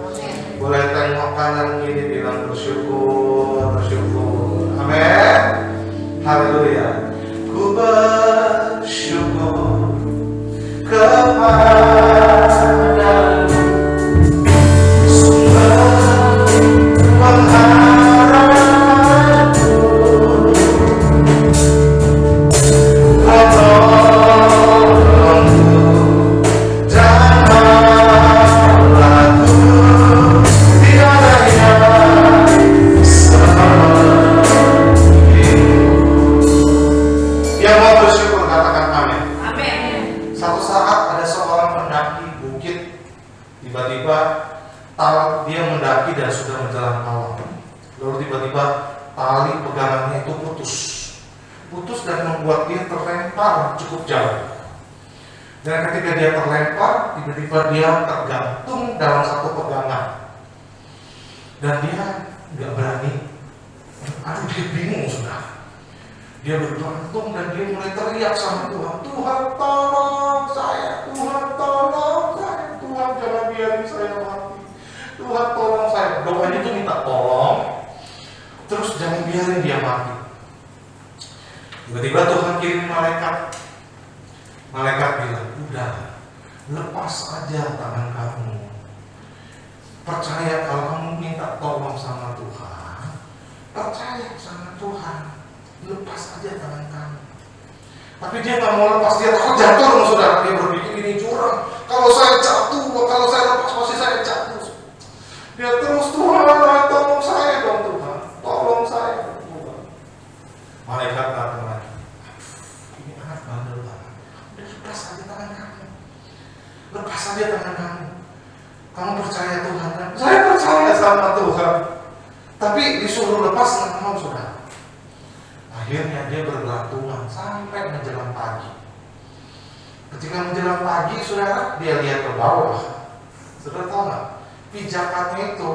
Boleh tengok kanan kiri bilang bersyukur. Amin. Haleluya. Ku bersyukur kepadamu, sumber pengharapanku, penolongku dan Allahku, tiada yang seperti. Yang mau bersyukur katakan amin. Satu saat ada seorang pendaki bukit, tiba-tiba dia mendaki dan sudah menjalan malam. Lalu tiba-tiba tali pegangannya itu putus dan membuat dia terlempar cukup jauh. Dan ketika dia terlempar, tiba-tiba dia tergantung dalam satu pegangan. Dan dia nggak berani. Aduh, dia bingung sudah. Dia bergantung dan dia mulai teriak sama Tuhan, Tuhan tolong saya, Tuhan tolong saya, Tuhan jangan biarin saya mati, Tuhan tolong saya. Doanya itu minta tolong, terus jangan biarin dia mati. Tiba-tiba Tuhan kirim malaikat. Malaikat bilang, udah, lepas aja tangan kamu. Percaya kalau kamu minta tolong sama Tuhan, percaya sama Tuhan, lepas aja tangan kamu. Tapi dia nggak mau lepas, dia takut jatuh, saudara. Dia berpikir ini curang. Kalau saya jatuh, kalau saya lepas pasti saya jatuh. Dia terus, Tuhan tolong saya dong Tuhan, tolong saya Tuhan. Malaikat datang lagi. Ini anak bandel banget. Udah lepas aja tangan kamu. Lepas aja tangan kamu. Kamu percaya Tuhan kan? Saya percaya sama Tuhan. Tapi disuruh lepas nggak mau, saudara. Akhirnya dia bergelantungan sampai menjelang pagi. Ketika menjelang pagi, saudara, dia lihat ke bawah. Saudara tahu nggak? Pijakannya itu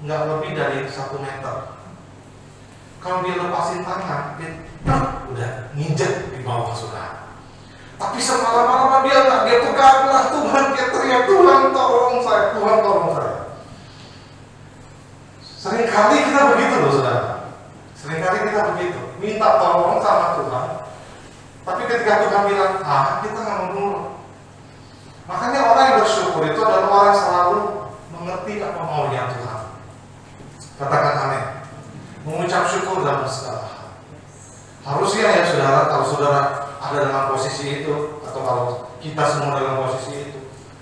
nggak lebih dari 1 meter. Kalau dia lepasin tangan, dia udah nginjek di bawah, saudara. Tapi semalam-malam dia nggak, dia peganglah Tuhan, dia teriak, Tuhan tolong saya, Tuhan tolong saya. Seringkali kita begitu loh, saudara. Seringkali kita begitu, minta tolong sama Tuhan, tapi ketika Tuhan bilang, kita nggak mau nurut. Makanya orang yang bersyukur itu adalah orang yang selalu mengerti apa maunya Tuhan. Katakan amin. Mengucap syukur dalam segala hal. Harusnya ya saudara, kalau saudara ada dalam posisi itu, atau kalau kita semua dalam posisi itu,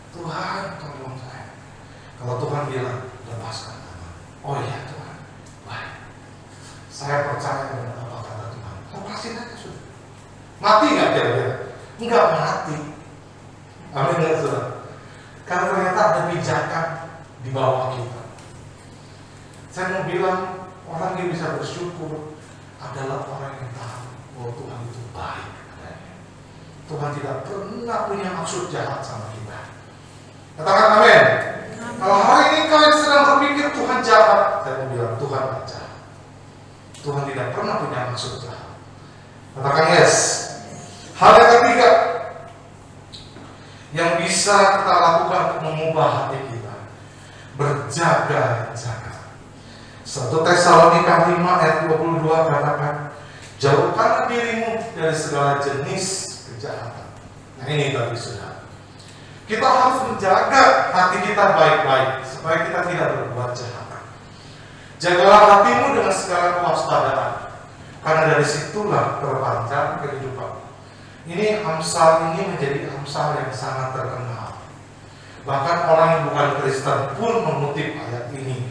Tuhan tolong saya. Kalau Tuhan bilang, lepaskan tangan. Oh iya Tuhan, baik. Saya percaya dengan apa kata Tuhan. Lepasin aja sudah. Mati nggak kira-kira? Enggak mati. Amin nggak saudara? Karena ternyata ada pijakan di bawah kita. Saya mau bilang, orang yang bisa bersyukur adalah orang yang tahu bahwa Tuhan itu baik adanya. Tuhan tidak pernah punya maksud jahat sama kita. Katakan amin. Kalau hari ini kalian sedang berpikir Tuhan jahat, saya mau bilang Tuhan tidak jahat. Tuhan tidak pernah punya maksud jahat. Katakan yes. Hal yang ketiga yang bisa kita lakukan untuk mengubah hati kita, berjaga-jaga. 1 Tesalonika 5 ayat 22 katakan, jauhkanlah dirimu dari segala jenis kejahatan. Nah ini tadi sudah. Kita harus menjaga hati kita baik-baik supaya kita tidak berbuat jahat. Jagalah hatimu dengan segala kewaspadaan, karena dari situlah terpancar kehidupan. Ini Amsal ini menjadi Amsal yang sangat terkenal. Bahkan orang yang bukan Kristen pun mengutip ayat ini.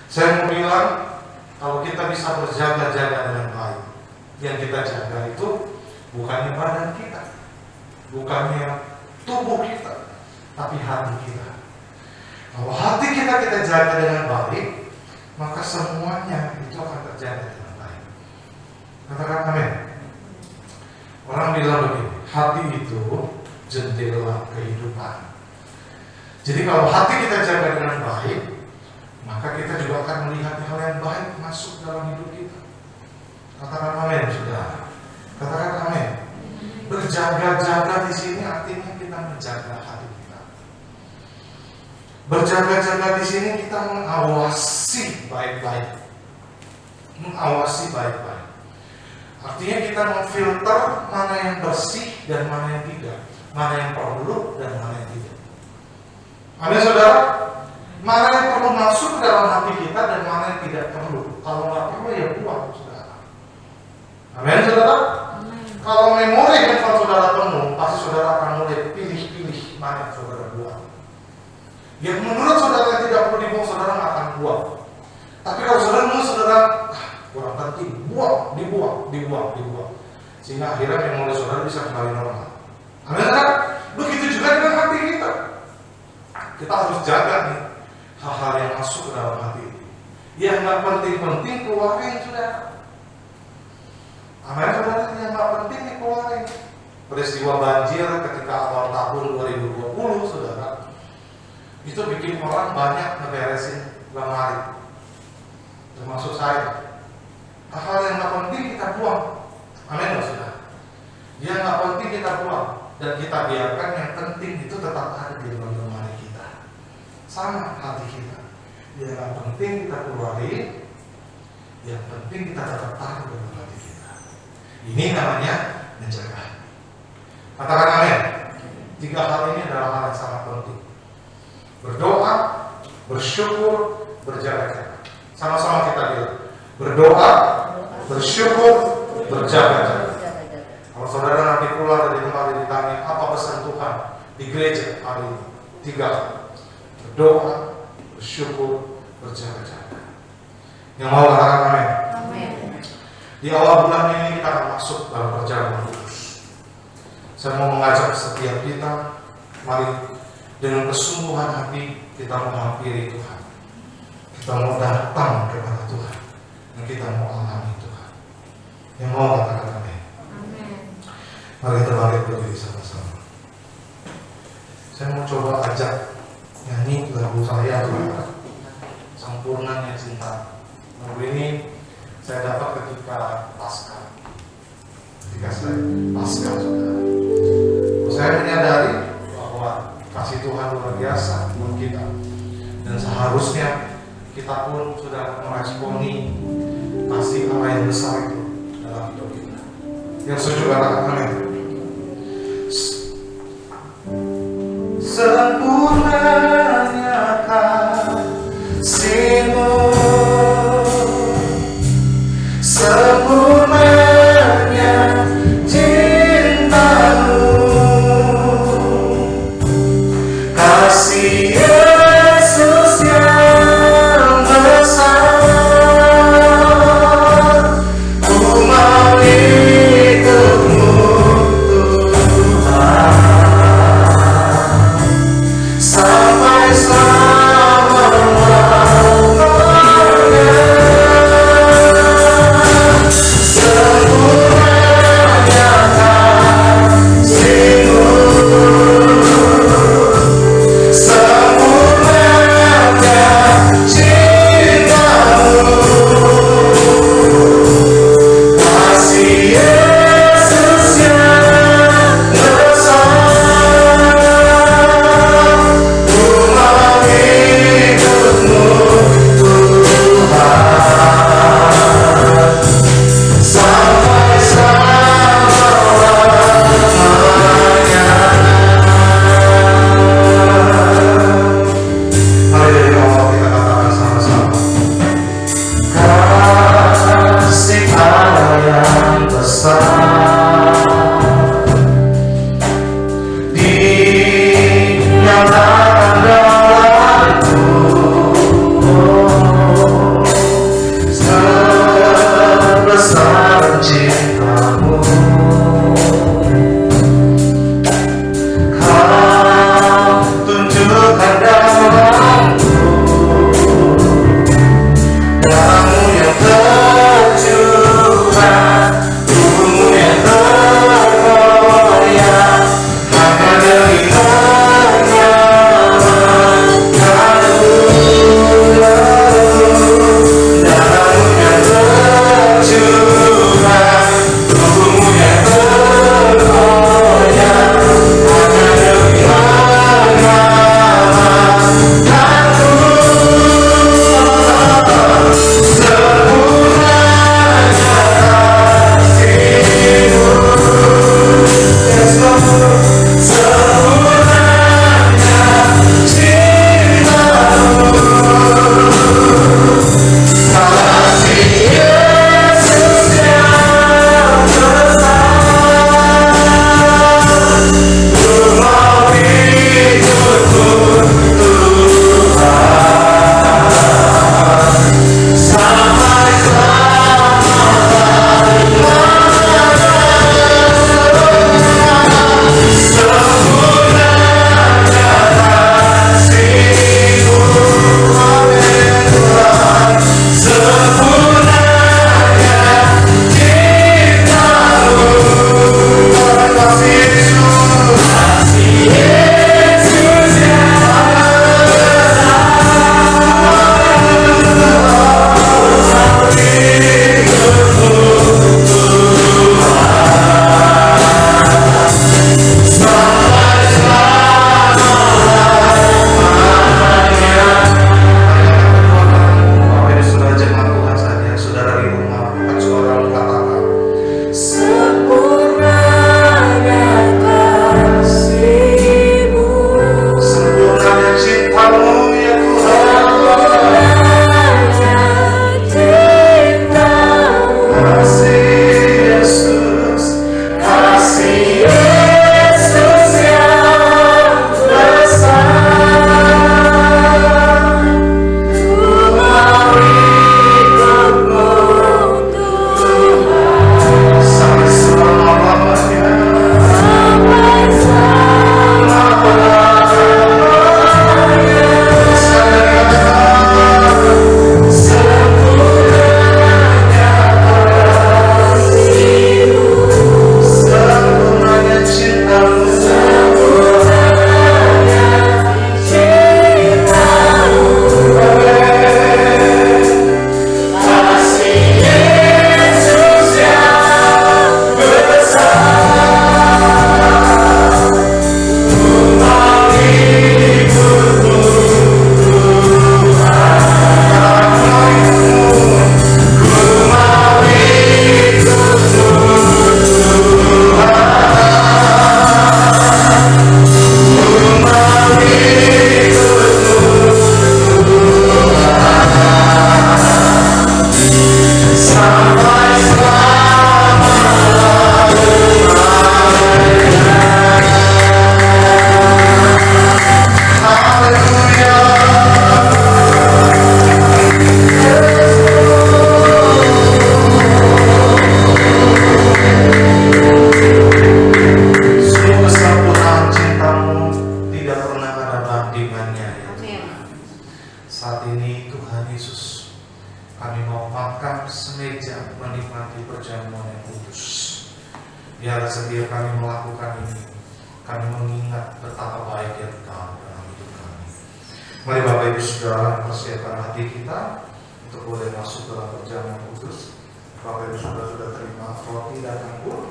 Saya mau bilang, kalau kita bisa berjaga-jaga dengan baik, yang kita jaga itu bukannya badan kita, bukannya tubuh kita, tapi hati kita. Kalau hati kita jaga dengan baik, maka semuanya itu akan terjaga dengan baik. Katakan amin. Orang bilang begini, hati itu jendela kehidupan. Jadi kalau hati kita jaga dengan baik, maka kita juga akan melihat hal yang baik masuk dalam hidup kita. Katakan amin, saudara. Katakan amin. Berjaga-jaga di sini artinya kita menjaga hati kita. Berjaga-jaga di sini kita mengawasi baik-baik. Mengawasi baik-baik. Artinya kita memfilter mana yang bersih dan mana yang tidak, mana yang perlu dan mana yang tidak. Amin, saudara. Mana yang perlu masuk ke dalam hati kita dan mana yang tidak perlu. Kalau nggak perlu ya buang, saudara. Amin, saudara. Kalau memori handphone saudara penuh, pasti saudara akan mulai pilih-pilih mana yang saudara buang. Yang menurut saudara yang tidak perlu dibuang, saudara nggak akan buang. Tapi kalau saudara menurut saudara kurang penting, dibuang. Sehingga akhirnya memori saudara bisa kembali normal. Amin, saudara. Begitu juga dengan hati kita. Kita harus jaga nih hal-hal yang masuk ke dalam hati ini. Yang nggak penting-penting keluarin, saudara. Amin, saudara. Yang nggak penting dikeluarin. Peristiwa banjir ketika awal tahun 2020, saudara, itu bikin orang banyak ngeberesin lemari. termasuk saya. Hal-hal yang nggak penting kita buang. Amin, saudara. Yang nggak penting kita buang dan kita biarkan yang penting itu tetap ada di dalam lemari kita. Sama hati kita. Yang nggak penting kita keluarin, yang penting kita tetap taruh dalam hati kita. Ini namanya menjaga. Katakan amin. 3 hal ini adalah hal yang sangat penting. Berdoa, bersyukur, berjaga-jaga. Sama-sama kita bilang. Berdoa, bersyukur, berjaga-jaga. Kalau saudara nanti pulang dari tempat ini ditanya apa pesan Tuhan di gereja hari ini, 3. Berdoa, bersyukur, berjaga-jaga. Yang mau katakan amin. Di awal bulan ini kita akan masuk dalam perjalanan kudus. Saya mau mengajak setiap kita, mari dengan kesungguhan hati kita menghampiri Tuhan. Kita mau datang kepada Tuhan dan kita mau alami Tuhan. Yang mau katakan amin. Mari kita bangkit berdiri sama-sama. Saya mau coba ajak nyanyi lagu saya, Tuhan. Sempurnanya cinta. Lagu ini saya dapat ketika pasca. Ketika saya pasca, saudara. Saya menyadari bahwa kasih Tuhan luar biasa buat kita. Dan seharusnya kita pun sudah meresponi kasih Allah yang besar itu dalam hidup kita. Yang setuju katakan amin. Sempurnanya kasih-Mu, sempurnanya cinta-Mu, kasih Yesus yang besar, ku mau ikut-Mu Tuhan. Sama Saat ini Tuhan Yesus, kami mau makan semeja menikmati perjamuan yang kudus. Biarlah setiap kami melakukan ini, kami mengingat betapa baiknya Engkau dalam hidup kami. Mari Bapak Ibu Saudara persiapkan hati kita untuk boleh masuk dalam perjamuan kudus. Bapak Ibu Saudara sudah terima roti dan anggur.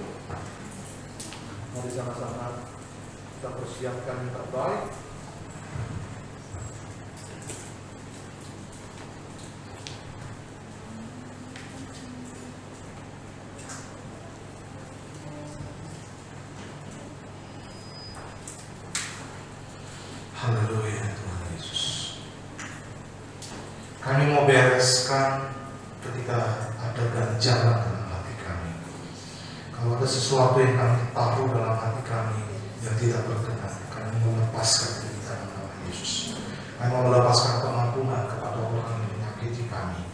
Mari sama-sama kita persiapkan yang terbaik. Haleluya Tuhan Yesus. Kami mau bereskan ketika ada ganjalan dalam hati kami. Kalau ada sesuatu yang kami taruh dalam hati kami yang tidak berkenan, kami melepaskan itu di dalam nama Yesus. Kami mau melepaskan pengampunan kepada orang yang menyakiti kami.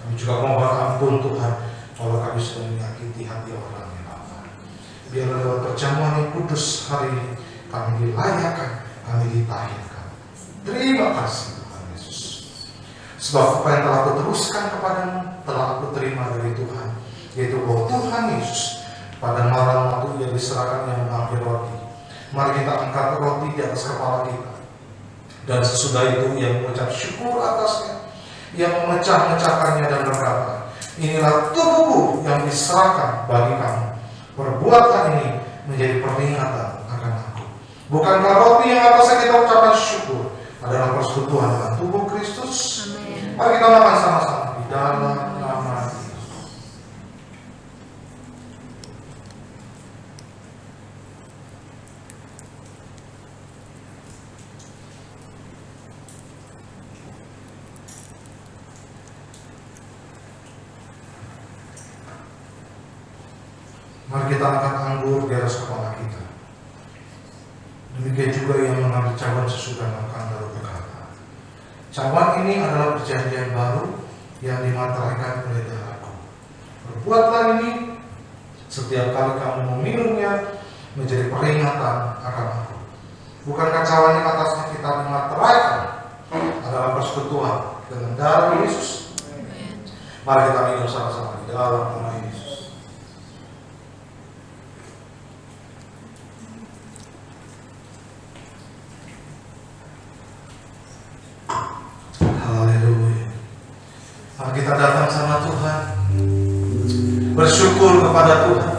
Kami juga mohon ampun Tuhan kalau kami sudah menyakiti hati orang yang apa. Biarlah lewat perjamuan yang kudus hari ini kami dilayakkan, kami ditahirkan. Terima kasih Tuhan Yesus. Sebab apa yang telah aku teruskan kepadamu telah aku terima dari Tuhan, yaitu bahwa Tuhan Yesus pada malam waktu ia diserahkan yang mengambil roti. Mari kita angkat roti di atas kepala kita. Dan sesudah itu ia mengucap syukur atasnya. Ia memecah-mecahkannya dan berkata, inilah tubuhku yang diserahkan bagi kamu. Perbuatlah ini menjadi peringatan akan aku. Bukankah roti yang atasnya kita ucapkan syukur adalah persekutuan dengan tubuh Kristus? Amin. Mari kita makan sama-sama di dalam nama Yesus. Mari kita angkat anggur di atas kepala kita. Demikian juga yang mengambil cawan sesudah makan lalu berkata, cawan ini adalah perjanjian baru yang dimateraikan oleh darahku. Perbuatlah ini setiap kali kamu meminumnya menjadi peringatan akan aku. Bukankah cawan yang atasnya kita dimateraikan adalah persekutuan dengan darah Yesus? Mari kita minum sama-sama di dalam nama Yesus. Haleluya. Mari kita datang sama Tuhan, bersyukur kepada Tuhan.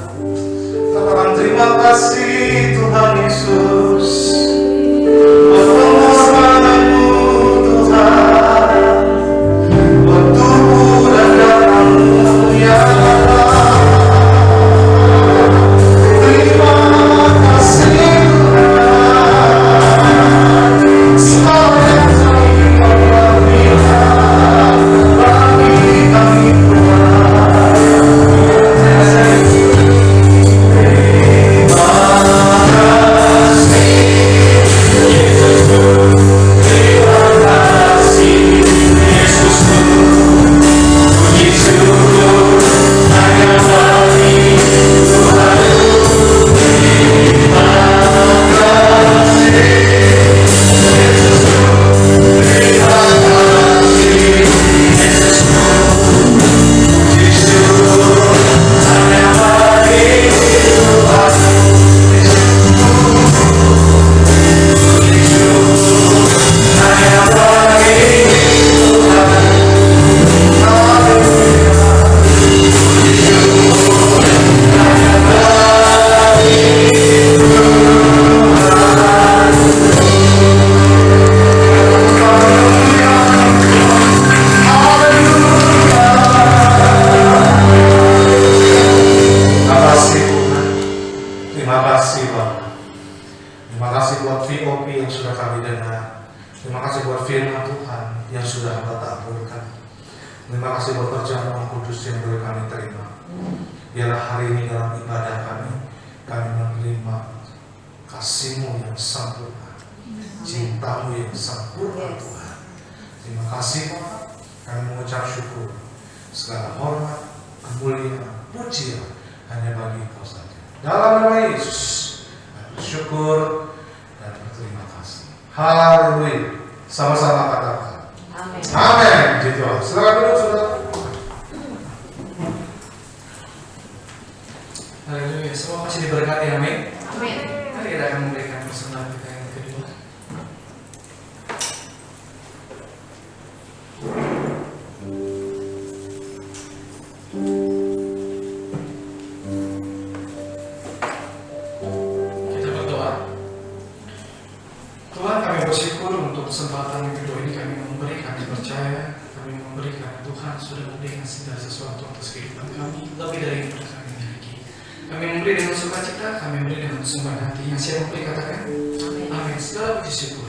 Katakan terima kasih Tuhan Yesus, buat pengorbananmu Tuhan, buat tubuh dan darahmu ya Allah. Terima kasih Tuhan, semua yang biarlah hari ini dalam ibadah kami menerima kasih-Mu yang sempurna, cinta-Mu yang sempurna Tuhan. Terima kasih kami mengucap syukur. Segala hormat, kemuliaan, pujian hanya bagi Engkau saja. Dalam nama Yesus, kami bersyukur dan berterima kasih. Haleluya. Sama-sama katakan. Amin. percaya, kami memberikan Tuhan sudah memberikan segala sesuatu atas kehidupan kami, lebih dari yang pernah kami miliki. Kami memberi dengan sukacita, kami memberi dengan sumber hati. Yang siap memberi katakan, amin. Segala puji syukur.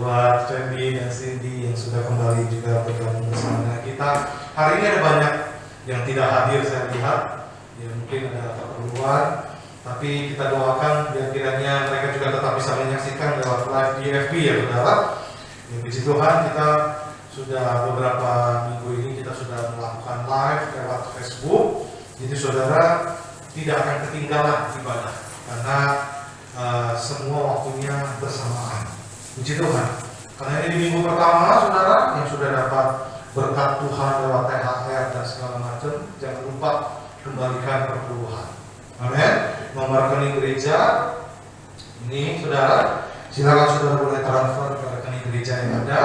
Buat Fendi dan Cindy yang sudah kembali juga bergabung bersama kita. Hari ini ada banyak yang tidak hadir saya lihat, ya mungkin ada keperluan, tapi kita doakan biar kiranya mereka juga tetap bisa menyaksikan lewat live di FB ya saudara. Ya, puji Tuhan, kita sudah beberapa minggu ini kita sudah melakukan live lewat Facebook. Jadi saudara tidak akan ketinggalan ibadah karena semua waktunya bersamaan. Puji Tuhan. Karena ini di minggu pertama saudara yang sudah dapat berkat Tuhan lewat THR dan segala macam, jangan lupa kembalikan perpuluhan. Amin. Nomor rekening gereja ini saudara, silakan saudara boleh transfer ke rekening gereja yang ada.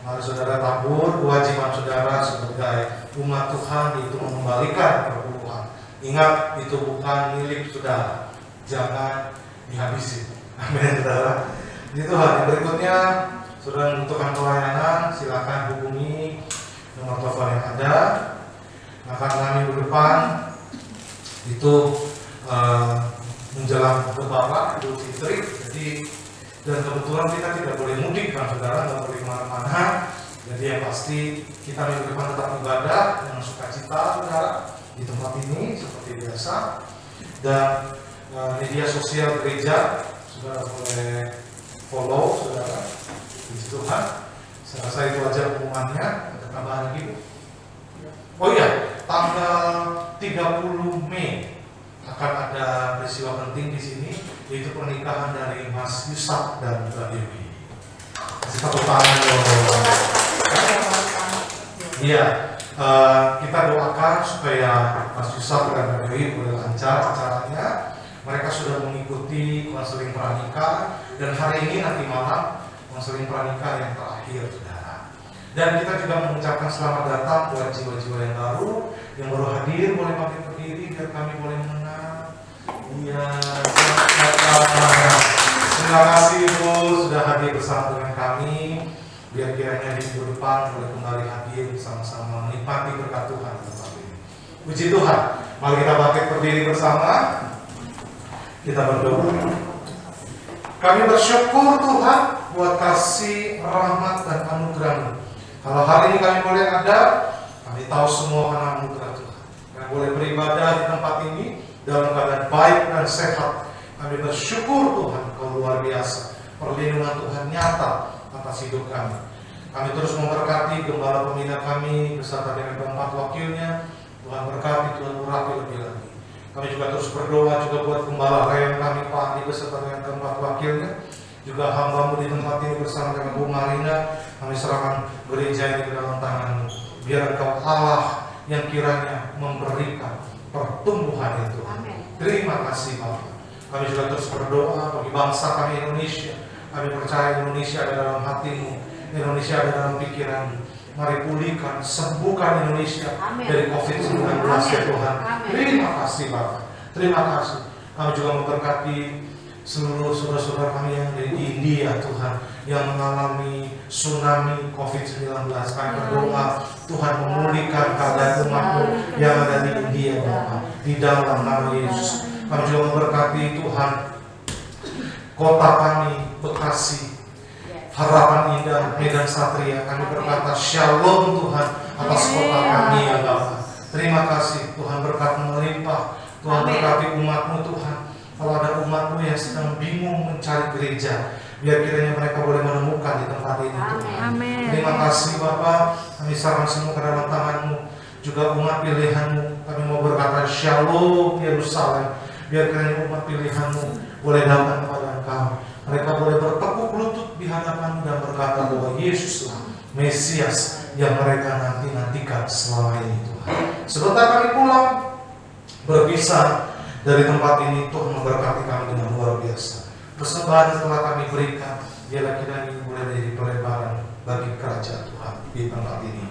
Mari saudara tabur, kewajiban saudara sebagai umat Tuhan itu mengembalikan perpuluhan. Ingat, itu bukan milik saudara, jangan dihabisi. Amin saudara. Ini Tuhan. Yang berikutnya, saudara membutuhkan pelayanan, silakan hubungi nomor telepon yang ada. Karena minggu depan itu menjelang Lebaran Idul Fitri, jadi dan kebetulan kita tidak boleh mudik kan saudara, nggak boleh kemana-mana. Jadi yang pasti kita minggu depan tetap ibadah dengan sukacita saudara di tempat ini seperti biasa. Dan media sosial gereja saudara boleh follow saudara. Puji Tuhan. Saya rasa itu aja pengumumannya. Ada tambahan lagi? Oh iya, tanggal 30 Mei akan ada peristiwa penting di sini, yaitu pernikahan dari Mas Yusap dan Mbak Dewi. Kasih tepuk tangan dong. Iya, kita doakan supaya Mas Yusap dan Mbak Dewi boleh lancar acaranya. Mereka sudah mengikuti konseling pranikah dan hari ini nanti malam konseling pranikah yang terakhir, saudara. Dan kita juga mengucapkan selamat datang buat jiwa-jiwa yang baru hadir, boleh bangkit berdiri biar kami boleh mengenal. Iya, selamat datang. Terima kasih Ibu sudah hadir bersama dengan kami. Biar kiranya di minggu depan boleh kembali hadir bersama-sama menikmati berkat Tuhan di tempat ini. Puji Tuhan. Mari kita bangkit berdiri bersama. Kita berdoa. Kami bersyukur Tuhan buat kasih, rahmat dan anugerah-Mu. Kalau hari ini kami boleh ada, kami tahu semua karena anugerah Tuhan. Kami boleh beribadah di tempat ini dalam keadaan baik dan sehat Kami bersyukur Tuhan, Kau luar biasa. Perlindungan Tuhan nyata atas hidup kami. Kami terus memberkati gembala pembina kami beserta dengan keempat wakilnya. Tuhan berkati, Tuhan urapi lebih lagi. Kami juga terus berdoa juga buat gembala Rayang kami Pak Andi beserta dengan keempat wakilnya. Juga hamba-Mu di tempat ini bersama dengan Bu Marina. Kami serahkan gereja ini ke dalam tangan-Mu. Biar Engkau Allah yang kiranya memberikan pertumbuhan itu. Terima kasih Bapak. Kami juga terus berdoa bagi bangsa kami Indonesia. Kami percaya Indonesia ada dalam hati-Mu, Indonesia ada dalam pikiran-Mu. Mari pulihkan, sembuhkan Indonesia dari COVID-19 ya Tuhan. Terima kasih Bapak. Terima kasih. Kami juga memberkati seluruh saudara-saudara kami yang ada di India Tuhan, yang mengalami tsunami COVID-19. Kami berdoa Tuhan memulihkan keadaan umat-Mu yang ada di India Bapak, di dalam nama Yesus. Kami juga memberkati Tuhan kota kami Bekasi, Harapan Indah, Medan Satria. Kami berkata shalom Tuhan atas kota kami ya Bapak. Terima kasih Tuhan, berkat melimpah. Tuhan berkati umat-Mu Tuhan. Kalau ada umat-Mu yang sedang bingung mencari gereja, biar kiranya mereka boleh menemukan di tempat ini Tuhan. Amin. Terima kasih Bapak. Kami serahkan semua ke dalam tangan-Mu. Juga umat pilihan-Mu, kami mau berkata shalom Yerusalem. Biar kiranya umat pilihan-Mu boleh datang kepada Engkau. Mereka boleh bertekuk lutut di hadapan-Mu dan berkata bahwa Yesuslah Mesias yang mereka nantikan selama ini Tuhan. Sebentar kami pulang berpisah dari tempat ini, Tuhan memberkati kami dengan luar biasa. Persembahan yang telah kami berikan, biarlah kiranya boleh menjadi pelebaran bagi kerajaan Tuhan di tempat ini.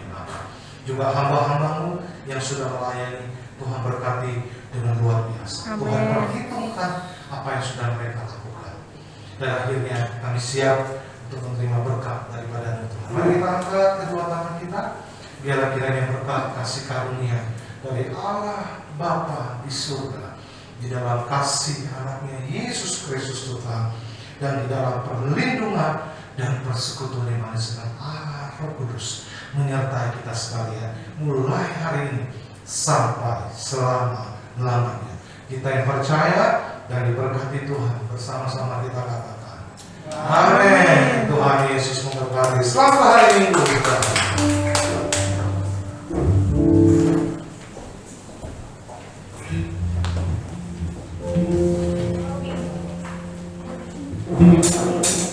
Juga hamba-hamba-Mu yang sudah melayani, Tuhan berkati dengan luar biasa. Amen. Tuhan perhitungkan apa yang sudah mereka lakukan. Dan akhirnya kami siap untuk menerima berkat daripada Tuhan. Mari kita angkat kedua tangan kita, biarlah kiranya berkat kasih karunia dari Allah Bapa di surga, di dalam kasih anaknya Yesus Kristus Tuhan, dan di dalam perlindungan dan persekutuan yang manis dengan Allah Roh Kudus menyertai kita sekalian mulai hari ini sampai selama-lamanya. Kita yang percaya dan diberkati Tuhan, bersama-sama kita katakan amin. Tuhan Yesus memberkati. Selamat hari Minggu kita. Thank you.